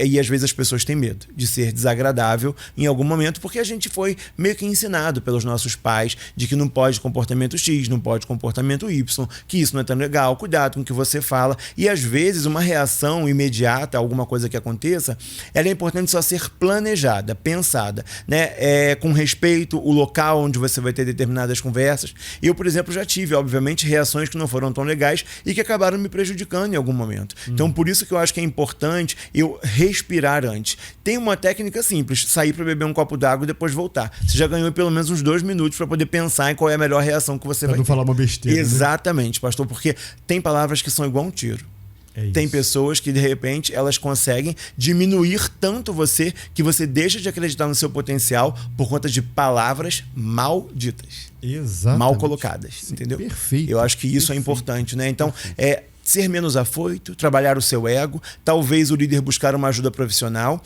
E às vezes as pessoas têm medo de ser desagradável em algum momento, porque a gente foi meio que ensinado pelos nossos pais de que não pode comportamento X, não pode comportamento Y, que isso não é tão legal, cuidado com o que você fala. E às vezes uma reação imediata a alguma coisa que aconteça, ela é importante só ser planejada, pensada, né? Com respeito ao local onde você vai ter determinadas conversas. Eu, por exemplo, já tive, obviamente, reações que não foram tão legais e que acabaram me prejudicando em algum momento. Então, por isso que eu acho que é importante eu respirar antes. Tem uma técnica simples, sair para beber um copo d'água e depois voltar. Você já ganhou pelo menos uns 2 minutos para poder pensar em qual é a melhor reação que você vai ter. Para não falar uma besteira. Exatamente, pastor, porque tem palavras que são igual um tiro. Tem pessoas que, de repente, elas conseguem diminuir tanto você que você deixa de acreditar no seu potencial por conta de palavras mal ditas. Exatamente. Mal colocadas, entendeu? Perfeito. Eu acho que isso é importante, né? Então, ser menos afoito, trabalhar o seu ego, talvez o líder buscar uma ajuda profissional.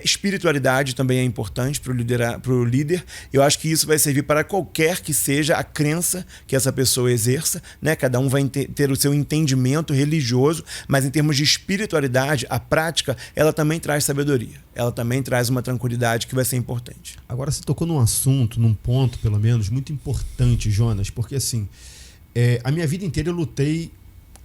Espiritualidade também é importante para o líder. Eu acho que isso vai servir para qualquer que seja a crença que essa pessoa exerça, né? Cada um vai ter o seu entendimento religioso, mas em termos de espiritualidade, a prática, ela também traz sabedoria. Ela também traz uma tranquilidade que vai ser importante. Agora você tocou num assunto, num ponto, pelo menos, muito importante, Jonas, porque assim, a minha vida inteira eu lutei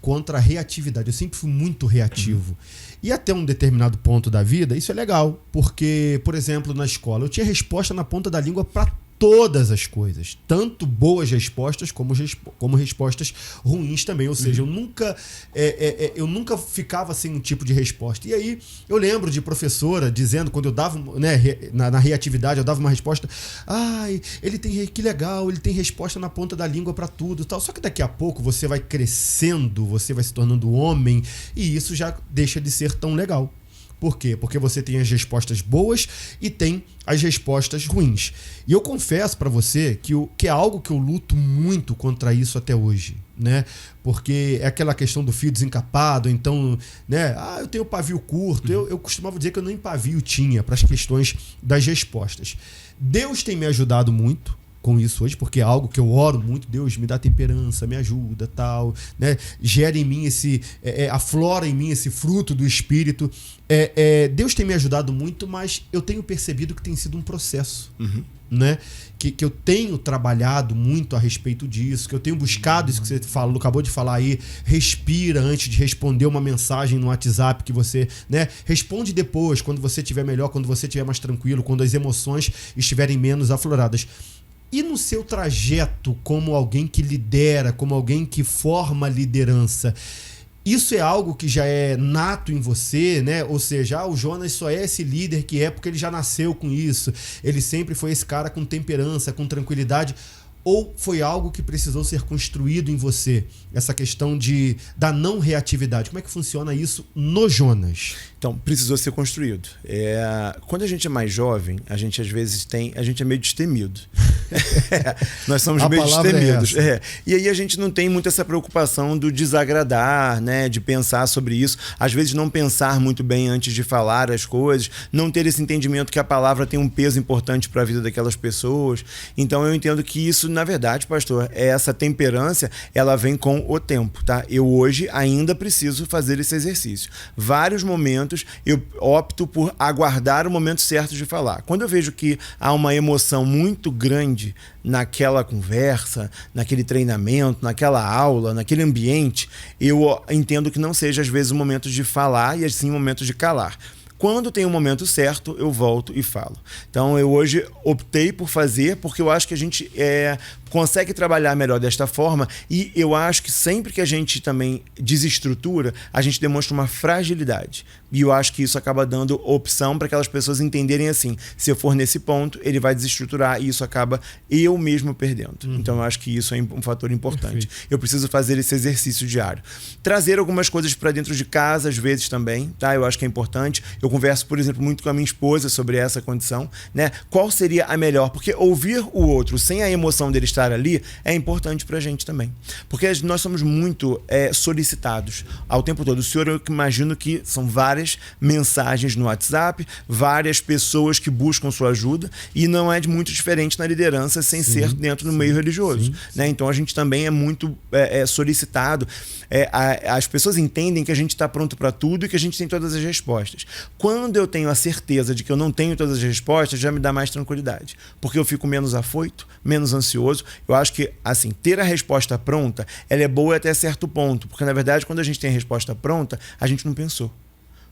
contra a reatividade. Eu sempre fui muito reativo. E até um determinado ponto da vida, isso é legal. Porque, por exemplo, na escola, eu tinha resposta na ponta da língua para todas as coisas. Tanto boas respostas como respostas ruins também. Ou seja, eu nunca ficava sem um tipo de resposta. E aí, eu lembro de professora dizendo, quando eu dava, né, na reatividade, eu dava uma resposta, que legal, ele tem resposta na ponta da língua para tudo e tal. Só que daqui a pouco você vai crescendo, você vai se tornando homem e isso já deixa de ser tão legal. Por quê? Porque você tem as respostas boas e tem as respostas ruins. E eu confesso para você que é algo que eu luto muito contra isso até hoje, né? Porque é aquela questão do fio desencapado, então, né? Eu tenho pavio curto. Eu costumava dizer que eu nem pavio tinha para as questões das respostas. Deus tem me ajudado muito com isso hoje, porque é algo que eu oro muito. Deus me dá temperança, me ajuda, tal, né? Gera em mim aflora em mim esse fruto do Espírito. Deus tem me ajudado muito, mas eu tenho percebido que tem sido um processo, né? Que eu tenho trabalhado muito a respeito disso, que eu tenho buscado isso que você acabou de falar aí. Respira antes de responder uma mensagem no WhatsApp que você, né? Responde depois, quando você estiver melhor, quando você estiver mais tranquilo, quando as emoções estiverem menos afloradas. E no seu trajeto como alguém que lidera, como alguém que forma liderança, isso é algo que já é nato em você, né? Ou seja, o Jonas só é esse líder que é porque ele já nasceu com isso. Ele sempre foi esse cara com temperança, com tranquilidade. Ou foi algo que precisou ser construído em você? Essa questão da não reatividade. Como é que funciona isso no Jonas? Então, precisou ser construído. Quando a gente é mais jovem, a gente às vezes a gente é meio destemido. Nós somos meio destemidos. E aí a gente não tem muito essa preocupação do desagradar, né? De pensar sobre isso. Às vezes não pensar muito bem antes de falar as coisas. Não ter esse entendimento que a palavra tem um peso importante para a vida daquelas pessoas. Então eu entendo que isso, na verdade, pastor, essa temperança, ela vem com o tempo, tá? Eu hoje ainda preciso fazer esse exercício. Vários momentos eu opto por aguardar o momento certo de falar. Quando eu vejo que há uma emoção muito grande naquela conversa, naquele treinamento, naquela aula, naquele ambiente, eu entendo que não seja às vezes o momento de falar e assim o momento de calar. Quando tem o momento certo, eu volto e falo. Então, eu hoje optei por fazer, porque eu acho que a gente, consegue trabalhar melhor desta forma, e eu acho que sempre que a gente também desestrutura, a gente demonstra uma fragilidade. E eu acho que isso acaba dando opção para aquelas pessoas entenderem assim, se eu for nesse ponto, ele vai desestruturar e isso acaba eu mesmo perdendo. Então eu acho que isso é um fator importante. Perfeito. Eu preciso fazer esse exercício diário. Trazer algumas coisas para dentro de casa, às vezes também, tá? Eu acho que é importante. Eu converso, por exemplo, muito com a minha esposa sobre essa condição, né? Qual seria a melhor? Porque ouvir o outro sem a emoção dele estar ali é importante pra gente também. Porque nós somos muito solicitados ao tempo todo. O senhor, eu imagino que são várias mensagens no WhatsApp, várias pessoas que buscam sua ajuda, e não é muito diferente na liderança sem ser dentro do meio religioso. Né? Então a gente também é muito solicitado. As pessoas entendem que a gente está pronto para tudo e que a gente tem todas as respostas. Quando eu tenho a certeza de que eu não tenho todas as respostas, já me dá mais tranquilidade. Porque eu fico menos afoito, menos ansioso. Eu acho que, assim, ter a resposta pronta, ela é boa até certo ponto. Porque, na verdade, quando a gente tem a resposta pronta, a gente não pensou.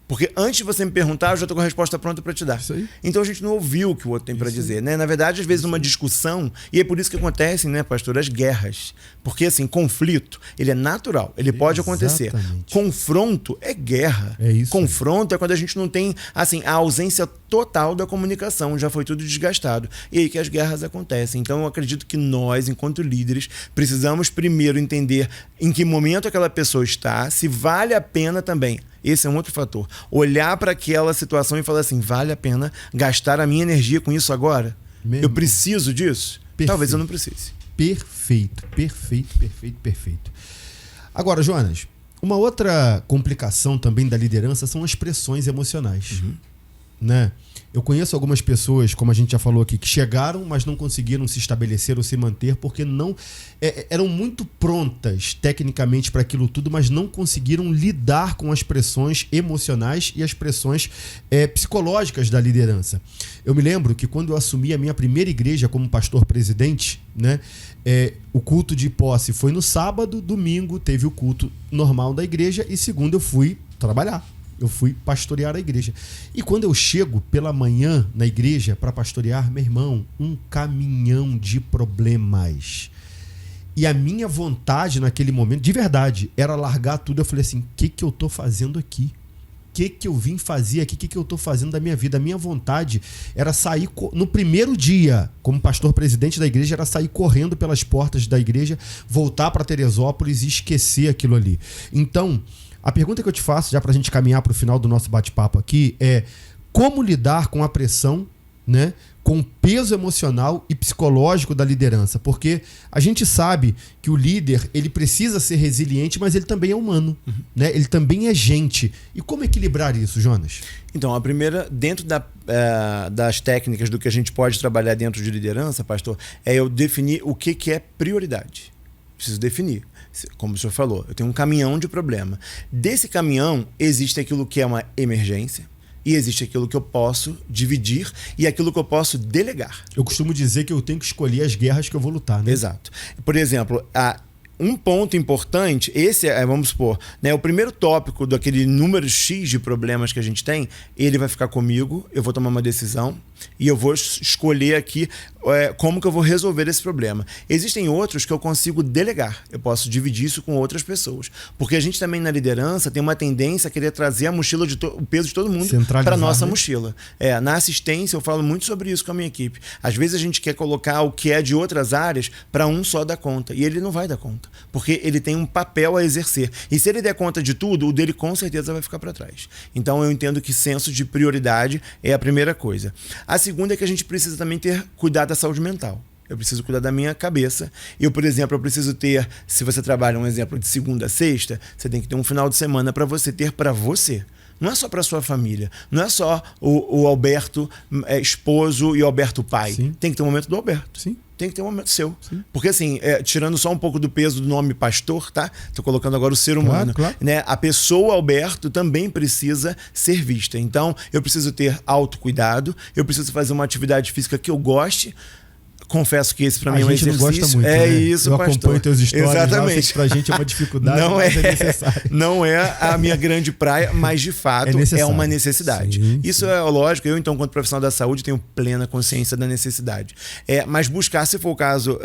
Porque antes de você me perguntar, eu já estou com a resposta pronta para te dar. Então a gente não ouviu o que o outro tem para dizer, né? Na verdade, às vezes numa discussão, e é por isso que acontecem, né, pastor, as guerras. Porque assim, conflito, ele é natural, ele pode acontecer. Confronto é guerra. É isso. Confronto é quando a gente não tem, assim, a ausência total da comunicação, já foi tudo desgastado. E aí que as guerras acontecem. Então eu acredito que nós, enquanto líderes, precisamos primeiro entender em que momento aquela pessoa está, se vale a pena também. Esse é um outro fator. Olhar para aquela situação e falar assim, vale a pena gastar a minha energia com isso agora? Eu preciso disso? Perfeito. Talvez eu não precise. Perfeito. Agora, Jonas, uma outra complicação também da liderança são as pressões emocionais. Né? Eu conheço algumas pessoas, como a gente já falou aqui, que chegaram, mas não conseguiram se estabelecer ou se manter porque não eram muito prontas tecnicamente para aquilo tudo, mas não conseguiram lidar com as pressões emocionais e as pressões psicológicas da liderança. Eu me lembro que quando eu assumi a minha primeira igreja como pastor presidente, né, o culto de posse foi no sábado, domingo teve o culto normal da igreja e segunda eu fui trabalhar. Eu fui pastorear a igreja. E quando eu chego pela manhã na igreja para pastorear, meu irmão, um caminhão de problemas. E a minha vontade naquele momento, de verdade, era largar tudo. Eu falei assim, o que eu tô fazendo aqui? O que eu vim fazer aqui? O que eu tô fazendo da minha vida? A minha vontade era sair, no primeiro dia, como pastor presidente da igreja, era sair correndo pelas portas da igreja, voltar para Teresópolis e esquecer aquilo ali. Então, a pergunta que eu te faço, já para a gente caminhar para o final do nosso bate-papo aqui, é como lidar com a pressão, né, com o peso emocional e psicológico da liderança? Porque a gente sabe que o líder, ele precisa ser resiliente, mas ele também é humano, né? Ele também é gente. E como equilibrar isso, Jonas? Então, a primeira, dentro das técnicas do que a gente pode trabalhar dentro de liderança, pastor, é eu definir o que é prioridade. Preciso definir. Como o senhor falou, eu tenho um caminhão de problema. Desse caminhão, existe aquilo que é uma emergência e existe aquilo que eu posso dividir e aquilo que eu posso delegar. Eu costumo dizer que eu tenho que escolher as guerras que eu vou lutar, né? Exato. Por exemplo, um ponto importante, esse vamos supor, né, o primeiro tópico daquele número X de problemas que a gente tem, ele vai ficar comigo, eu vou tomar uma decisão e eu vou escolher aqui como que eu vou resolver esse problema. Existem outros que eu consigo delegar, eu posso dividir isso com outras pessoas, porque a gente também na liderança tem uma tendência a querer trazer a mochila o peso de todo mundo para a nossa mochila. Na assistência eu falo muito sobre isso com a minha equipe. Às vezes a gente quer colocar o que é de outras áreas para um só dar conta, e ele não vai dar conta, porque ele tem um papel a exercer. E se ele der conta de tudo, o dele com certeza vai ficar para trás. Então eu entendo que senso de prioridade é a primeira coisa. A segunda é que a gente precisa também cuidar da saúde mental. Eu preciso cuidar da minha cabeça. Eu, por exemplo, eu preciso ter, se você trabalha um exemplo de segunda a sexta, você tem que ter um final de semana para você ter para você. Não é só para sua família. Não é só o Alberto esposo e o Alberto pai. Sim. Tem que ter um momento do Alberto. Sim. Tem que ter um momento seu. Sim. Porque assim, tirando só um pouco do peso do nome pastor, tá? Tô colocando agora o ser humano. Claro. Né? A pessoa Alberto também precisa ser vista. Então, eu preciso ter autocuidado, eu preciso fazer uma atividade física que eu goste. Confesso que esse para mim é um exercício. A gente não gosta muito, né? Isso, eu pastor. acompanho teus stories. Exatamente. Lá, sei que pra gente é uma dificuldade, mas é necessário. Não é a minha grande praia, mas de fato é uma necessidade. Sim, isso é lógico. Eu, então, quanto profissional da saúde, tenho plena consciência da necessidade. Mas buscar, se for o caso,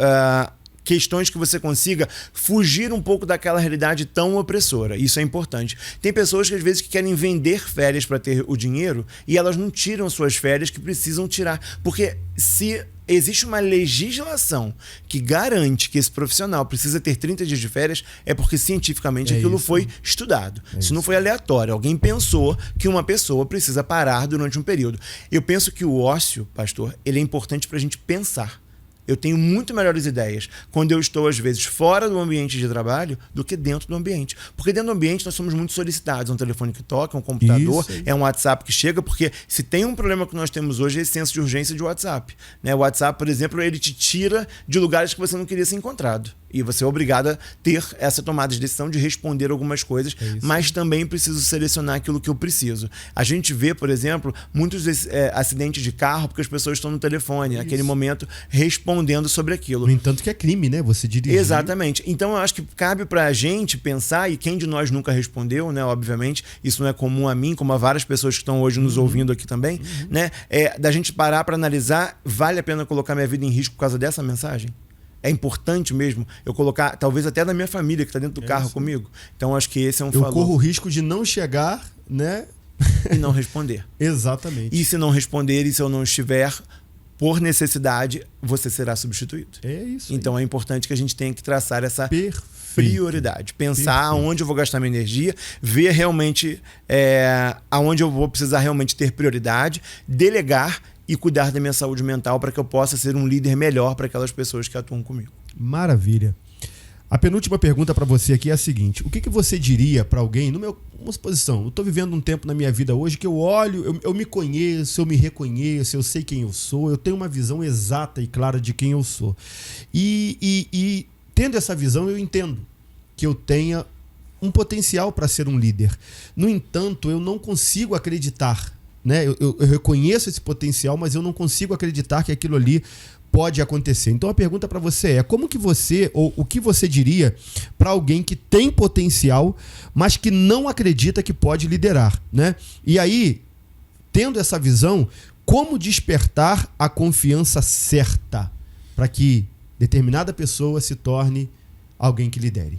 questões que você consiga fugir um pouco daquela realidade tão opressora. Isso é importante. Tem pessoas que às vezes querem vender férias para ter o dinheiro e elas não tiram suas férias que precisam tirar. Porque se existe uma legislação que garante que esse profissional precisa ter 30 dias de férias, é porque cientificamente aquilo foi estudado. Isso não foi aleatório. Alguém pensou que uma pessoa precisa parar durante um período. Eu penso que o ócio, pastor, ele é importante para a gente pensar. Eu tenho muito melhores ideias quando eu estou, às vezes, fora do ambiente de trabalho do que dentro do ambiente. Porque dentro do ambiente nós somos muito solicitados. É um telefone que toca, é um computador, é um WhatsApp que chega, porque se tem um problema que nós temos hoje é esse senso de urgência de WhatsApp. Né? O WhatsApp, por exemplo, ele te tira de lugares que você não queria ser encontrado. E você é obrigado a ter essa tomada de decisão de responder algumas coisas, mas também preciso selecionar aquilo que eu preciso. A gente vê, por exemplo, muitos acidentes de carro porque as pessoas estão no telefone, naquele momento, respondendo sobre aquilo. No entanto que é crime, né? Você dirigir. Exatamente. Então eu acho que cabe pra gente pensar, e quem de nós nunca respondeu, né? Obviamente, isso não é comum a mim, como a várias pessoas que estão hoje nos ouvindo aqui também, né? Da gente parar para analisar, vale a pena colocar minha vida em risco por causa dessa mensagem? É importante mesmo eu colocar, talvez até na minha família que está dentro do carro comigo. Então acho que esse é um valor. Eu corro o risco de não chegar, né? E não responder. Exatamente. E se não responder e se eu não estiver, por necessidade, você será substituído. É isso. Então é importante que a gente tenha que traçar essa prioridade. Pensar aonde eu vou gastar minha energia, ver realmente aonde eu vou precisar realmente ter prioridade, delegar e cuidar da minha saúde mental para que eu possa ser um líder melhor para aquelas pessoas que atuam comigo. Maravilha. A penúltima pergunta para você aqui é a seguinte: o que você diria para alguém, uma suposição, eu estou vivendo um tempo na minha vida hoje que eu olho, eu me conheço, eu me reconheço, eu sei quem eu sou, eu tenho uma visão exata e clara de quem eu sou. E tendo essa visão, eu entendo que eu tenha um potencial para ser um líder. No entanto, eu não consigo acreditar, né? Eu reconheço esse potencial, mas eu não consigo acreditar que aquilo ali pode acontecer. Então a pergunta para você é: como que você, ou o que você diria para alguém que tem potencial, mas que não acredita que pode liderar, né? E aí, tendo essa visão, como despertar a confiança certa para que determinada pessoa se torne alguém que lidere?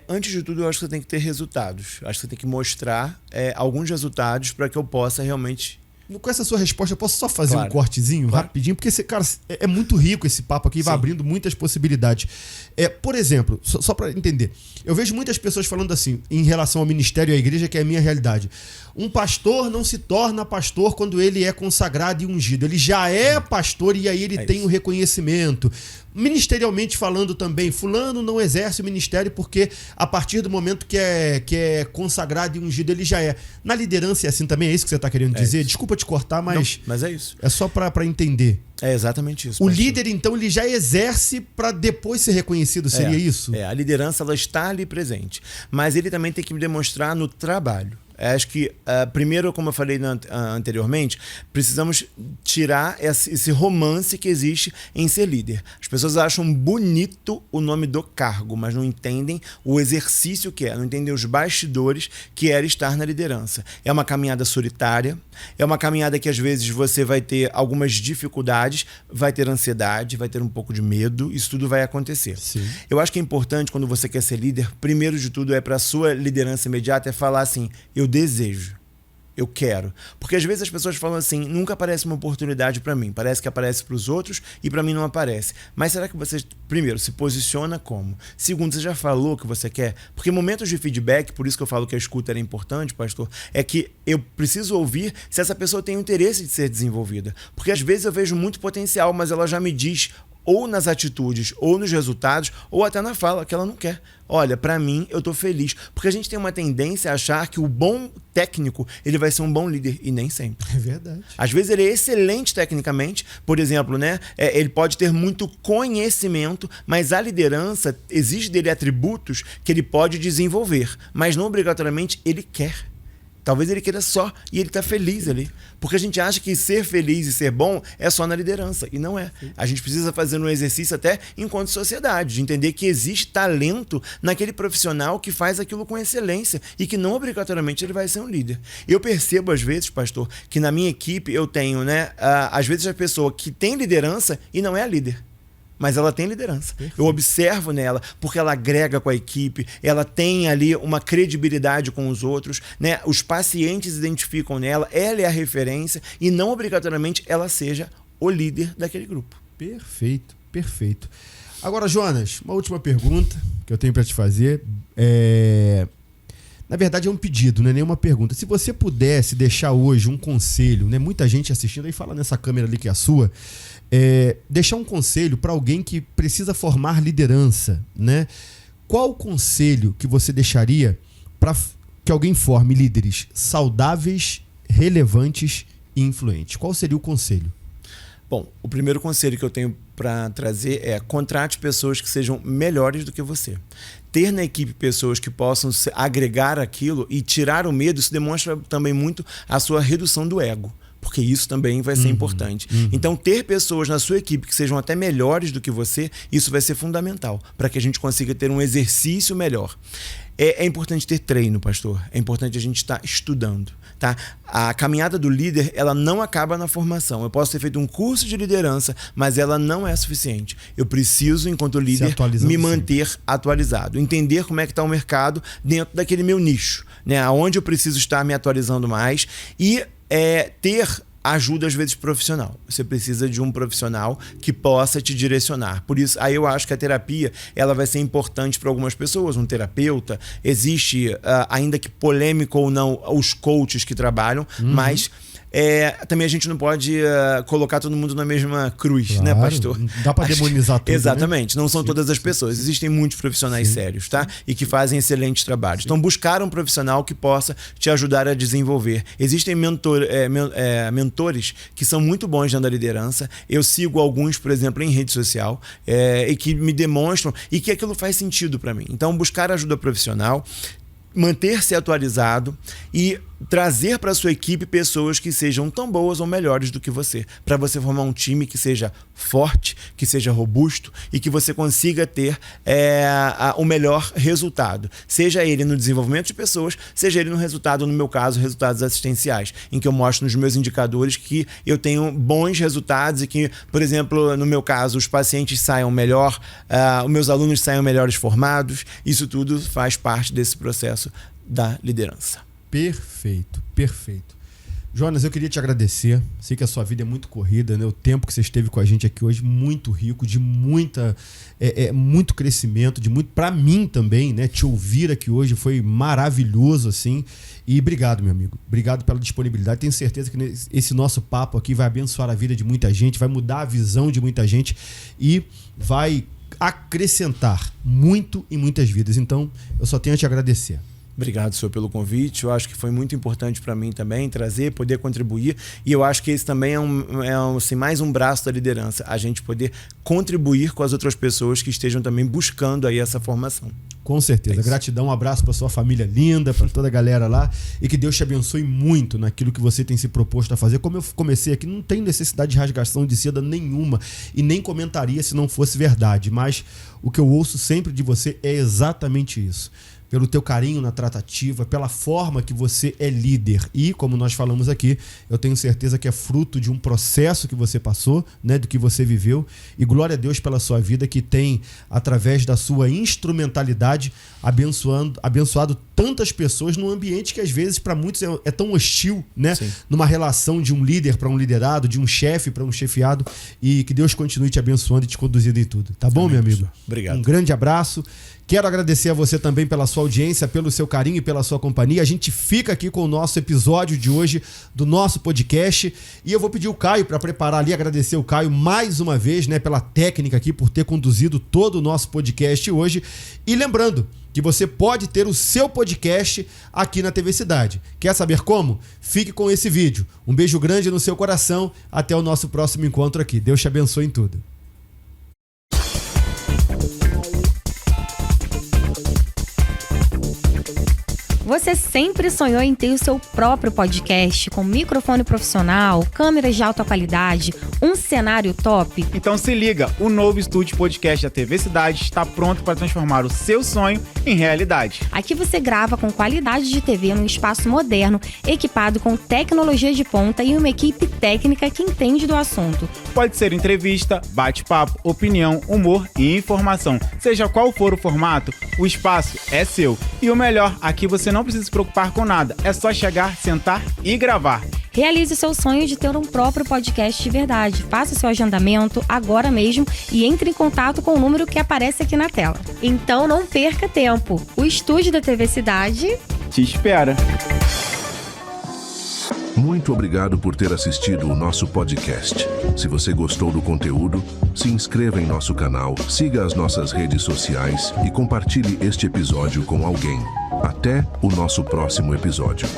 Antes de tudo, eu acho que você tem que ter resultados. Acho que você tem que mostrar alguns resultados para que eu possa realmente... Com essa sua resposta, eu posso só fazer um cortezinho rapidinho? Porque, cara, é muito rico esse papo aqui, vai abrindo muitas possibilidades. Por exemplo, só para entender, eu vejo muitas pessoas falando assim, em relação ao ministério e à igreja, que é a minha realidade. Um pastor não se torna pastor quando ele é consagrado e ungido. Ele já é pastor e aí ele tem um reconhecimento. Ministerialmente falando também, fulano não exerce o ministério porque a partir do momento que é consagrado e ungido, ele já é. Na liderança é assim também? É isso que você está querendo dizer? Isso. Desculpa te cortar, mas... Não, mas é isso. É só para entender. É exatamente isso. O líder, então, ele já exerce para depois ser reconhecido, seria isso? A liderança, ela está ali presente. Mas ele também tem que me demonstrar no trabalho. Acho que, primeiro, como eu falei anteriormente, precisamos tirar esse romance que existe em ser líder. As pessoas acham bonito o nome do cargo, mas não entendem o exercício que é, não entendem os bastidores que era estar na liderança. É uma caminhada solitária, é uma caminhada que às vezes você vai ter algumas dificuldades, vai ter ansiedade, vai ter um pouco de medo, isso tudo vai acontecer. Sim. Eu acho que é importante, quando você quer ser líder, primeiro de tudo para a sua liderança imediata, falar assim: eu desejo, eu quero. Porque às vezes as pessoas falam assim: nunca aparece uma oportunidade para mim, parece que aparece para os outros e para mim não aparece. Mas será que você, primeiro, se posiciona como? Segundo, você já falou o que você quer? Porque momentos de feedback, por isso que eu falo que a escuta era importante, pastor, é que eu preciso ouvir se essa pessoa tem o interesse de ser desenvolvida. Porque às vezes eu vejo muito potencial, mas ela já me diz, ou nas atitudes, ou nos resultados, ou até na fala, que ela não quer. Olha, pra mim, eu tô feliz. Porque a gente tem uma tendência a achar que o bom técnico, ele vai ser um bom líder, e nem sempre. É verdade. Às vezes ele é excelente tecnicamente, por exemplo, né? Ele pode ter muito conhecimento, mas a liderança exige dele atributos que ele pode desenvolver, mas não obrigatoriamente ele quer. Talvez ele queira só e ele está feliz ali. Porque a gente acha que ser feliz e ser bom é só na liderança. E não é. A gente precisa fazer um exercício até enquanto sociedade, de entender que existe talento naquele profissional que faz aquilo com excelência e que não obrigatoriamente ele vai ser um líder. Eu percebo às vezes, pastor, que na minha equipe eu tenho, né, às vezes a pessoa que tem liderança e não é a líder. mas ela tem liderança. Eu observo nela, porque ela agrega com a equipe, ela tem ali uma credibilidade com os outros, né? Os pacientes identificam nela, ela é a referência e não obrigatoriamente ela seja o líder daquele grupo. Perfeito, perfeito. Agora, Jonas, uma última pergunta que eu tenho para te fazer. Na verdade, é um pedido, não é nenhuma pergunta. Se você pudesse deixar hoje um conselho, né? Muita gente assistindo aí fala nessa câmera ali que é a sua. Deixar um conselho para alguém que precisa formar liderança, né? Qual o conselho que você deixaria para que alguém forme líderes saudáveis, relevantes e influentes? Qual seria o conselho? Bom, o primeiro conselho que eu tenho para trazer é: contrate pessoas que sejam melhores do que você. Ter na equipe pessoas que possam agregar aquilo e tirar o medo, isso demonstra também muito a sua redução do ego. Porque isso também vai ser importante. Então, ter pessoas na sua equipe que sejam até melhores do que você, isso vai ser fundamental para que a gente consiga ter um exercício melhor. É importante ter treino, pastor. É importante a gente estar estudando. Tá? A caminhada do líder, ela não acaba na formação. Eu posso ter feito um curso de liderança, mas ela não é suficiente. Eu preciso, enquanto líder, me manter atualizado. Entender como é que está o mercado dentro daquele meu nicho, né? Aonde eu preciso estar me atualizando mais e ter ajuda, às vezes, profissional. Você precisa de um profissional que possa te direcionar. Por isso, aí eu acho que a terapia ela vai ser importante para algumas pessoas. Um terapeuta, existe, ainda que polêmico ou não, os coaches que trabalham, mas também a gente não pode colocar todo mundo na mesma cruz, claro, né, pastor? Não dá para demonizar tudo. Exatamente, né? Não são todas as pessoas. Existem muitos profissionais sérios, tá? E que fazem excelentes trabalhos. Então, buscar um profissional que possa te ajudar a desenvolver. Existem mentores que são muito bons na liderança. Eu sigo alguns, por exemplo, em rede social, e que me demonstram e que aquilo faz sentido para mim. Então, buscar ajuda profissional, manter-se atualizado e trazer para a sua equipe pessoas que sejam tão boas ou melhores do que você, para você formar um time que seja forte, que seja robusto e que você consiga ter o melhor resultado, seja ele no desenvolvimento de pessoas, seja ele no resultado, no meu caso, resultados assistenciais, em que eu mostro nos meus indicadores que eu tenho bons resultados e que, por exemplo, no meu caso, os pacientes saiam melhor, os meus alunos saiam melhores formados. Isso tudo faz parte desse processo da liderança. Perfeito, perfeito. Jonas, eu queria te agradecer. Sei que a sua vida é muito corrida, né? O tempo que você esteve com a gente aqui hoje, muito rico, de muito crescimento, para mim também, né? Te ouvir aqui hoje foi maravilhoso, assim. E obrigado, meu amigo. Obrigado pela disponibilidade. Tenho certeza que esse nosso papo aqui vai abençoar a vida de muita gente, vai mudar a visão de muita gente e vai acrescentar muito em muitas vidas. Então, eu só tenho a te agradecer. Obrigado, senhor, pelo convite. Eu acho que foi muito importante para mim também trazer, poder contribuir. E eu acho que esse também assim, mais um braço da liderança. A gente poder contribuir com as outras pessoas que estejam também buscando aí essa formação. Com certeza. Gratidão, um abraço para sua família linda, para toda a galera lá. E que Deus te abençoe muito naquilo que você tem se proposto a fazer. Como eu comecei aqui, não tem necessidade de rasgação de seda nenhuma. E nem comentaria se não fosse verdade. Mas o que eu ouço sempre de você é exatamente isso. Pelo teu carinho na tratativa, pela forma que você é líder. E, como nós falamos aqui, eu tenho certeza que é fruto de um processo que você passou, né, do que você viveu. E glória a Deus pela sua vida que tem, através da sua instrumentalidade, abençoado tantas pessoas num ambiente que às vezes para muitos é tão hostil, né? Sim. Numa relação de um líder para um liderado, de um chefe para um chefiado. E que Deus continue te abençoando e te conduzindo em tudo. Tá bom, meu amigo? Obrigado. Um grande abraço. Quero agradecer a você também pela sua audiência, pelo seu carinho e pela sua companhia. A gente fica aqui com o nosso episódio de hoje do nosso podcast. E eu vou pedir o Caio para preparar ali, agradecer o Caio mais uma vez, né, pela técnica aqui, por ter conduzido todo o nosso podcast hoje. E lembrando que você pode ter o seu podcast aqui na TV Cidade. Quer saber como? Fique com esse vídeo. Um beijo grande no seu coração. Até o nosso próximo encontro aqui. Deus te abençoe em tudo. Você sempre sonhou em ter o seu próprio podcast com microfone profissional, câmeras de alta qualidade, um cenário top? Então se liga, o novo estúdio podcast da TV Cidade está pronto para transformar o seu sonho em realidade. Aqui você grava com qualidade de TV num espaço moderno, equipado com tecnologia de ponta e uma equipe técnica que entende do assunto. Pode ser entrevista, bate-papo, opinião, humor e informação. Seja qual for o formato, o espaço é seu. E o melhor, aqui você não precisa se preocupar com nada. É só chegar, sentar e gravar. Realize o seu sonho de ter um próprio podcast de verdade. Faça o seu agendamento agora mesmo e entre em contato com o número que aparece aqui na tela. Então não perca tempo. O estúdio da TV Cidade te espera. Muito obrigado por ter assistido o nosso podcast. Se você gostou do conteúdo, se inscreva em nosso canal, siga as nossas redes sociais e compartilhe este episódio com alguém. Até o nosso próximo episódio.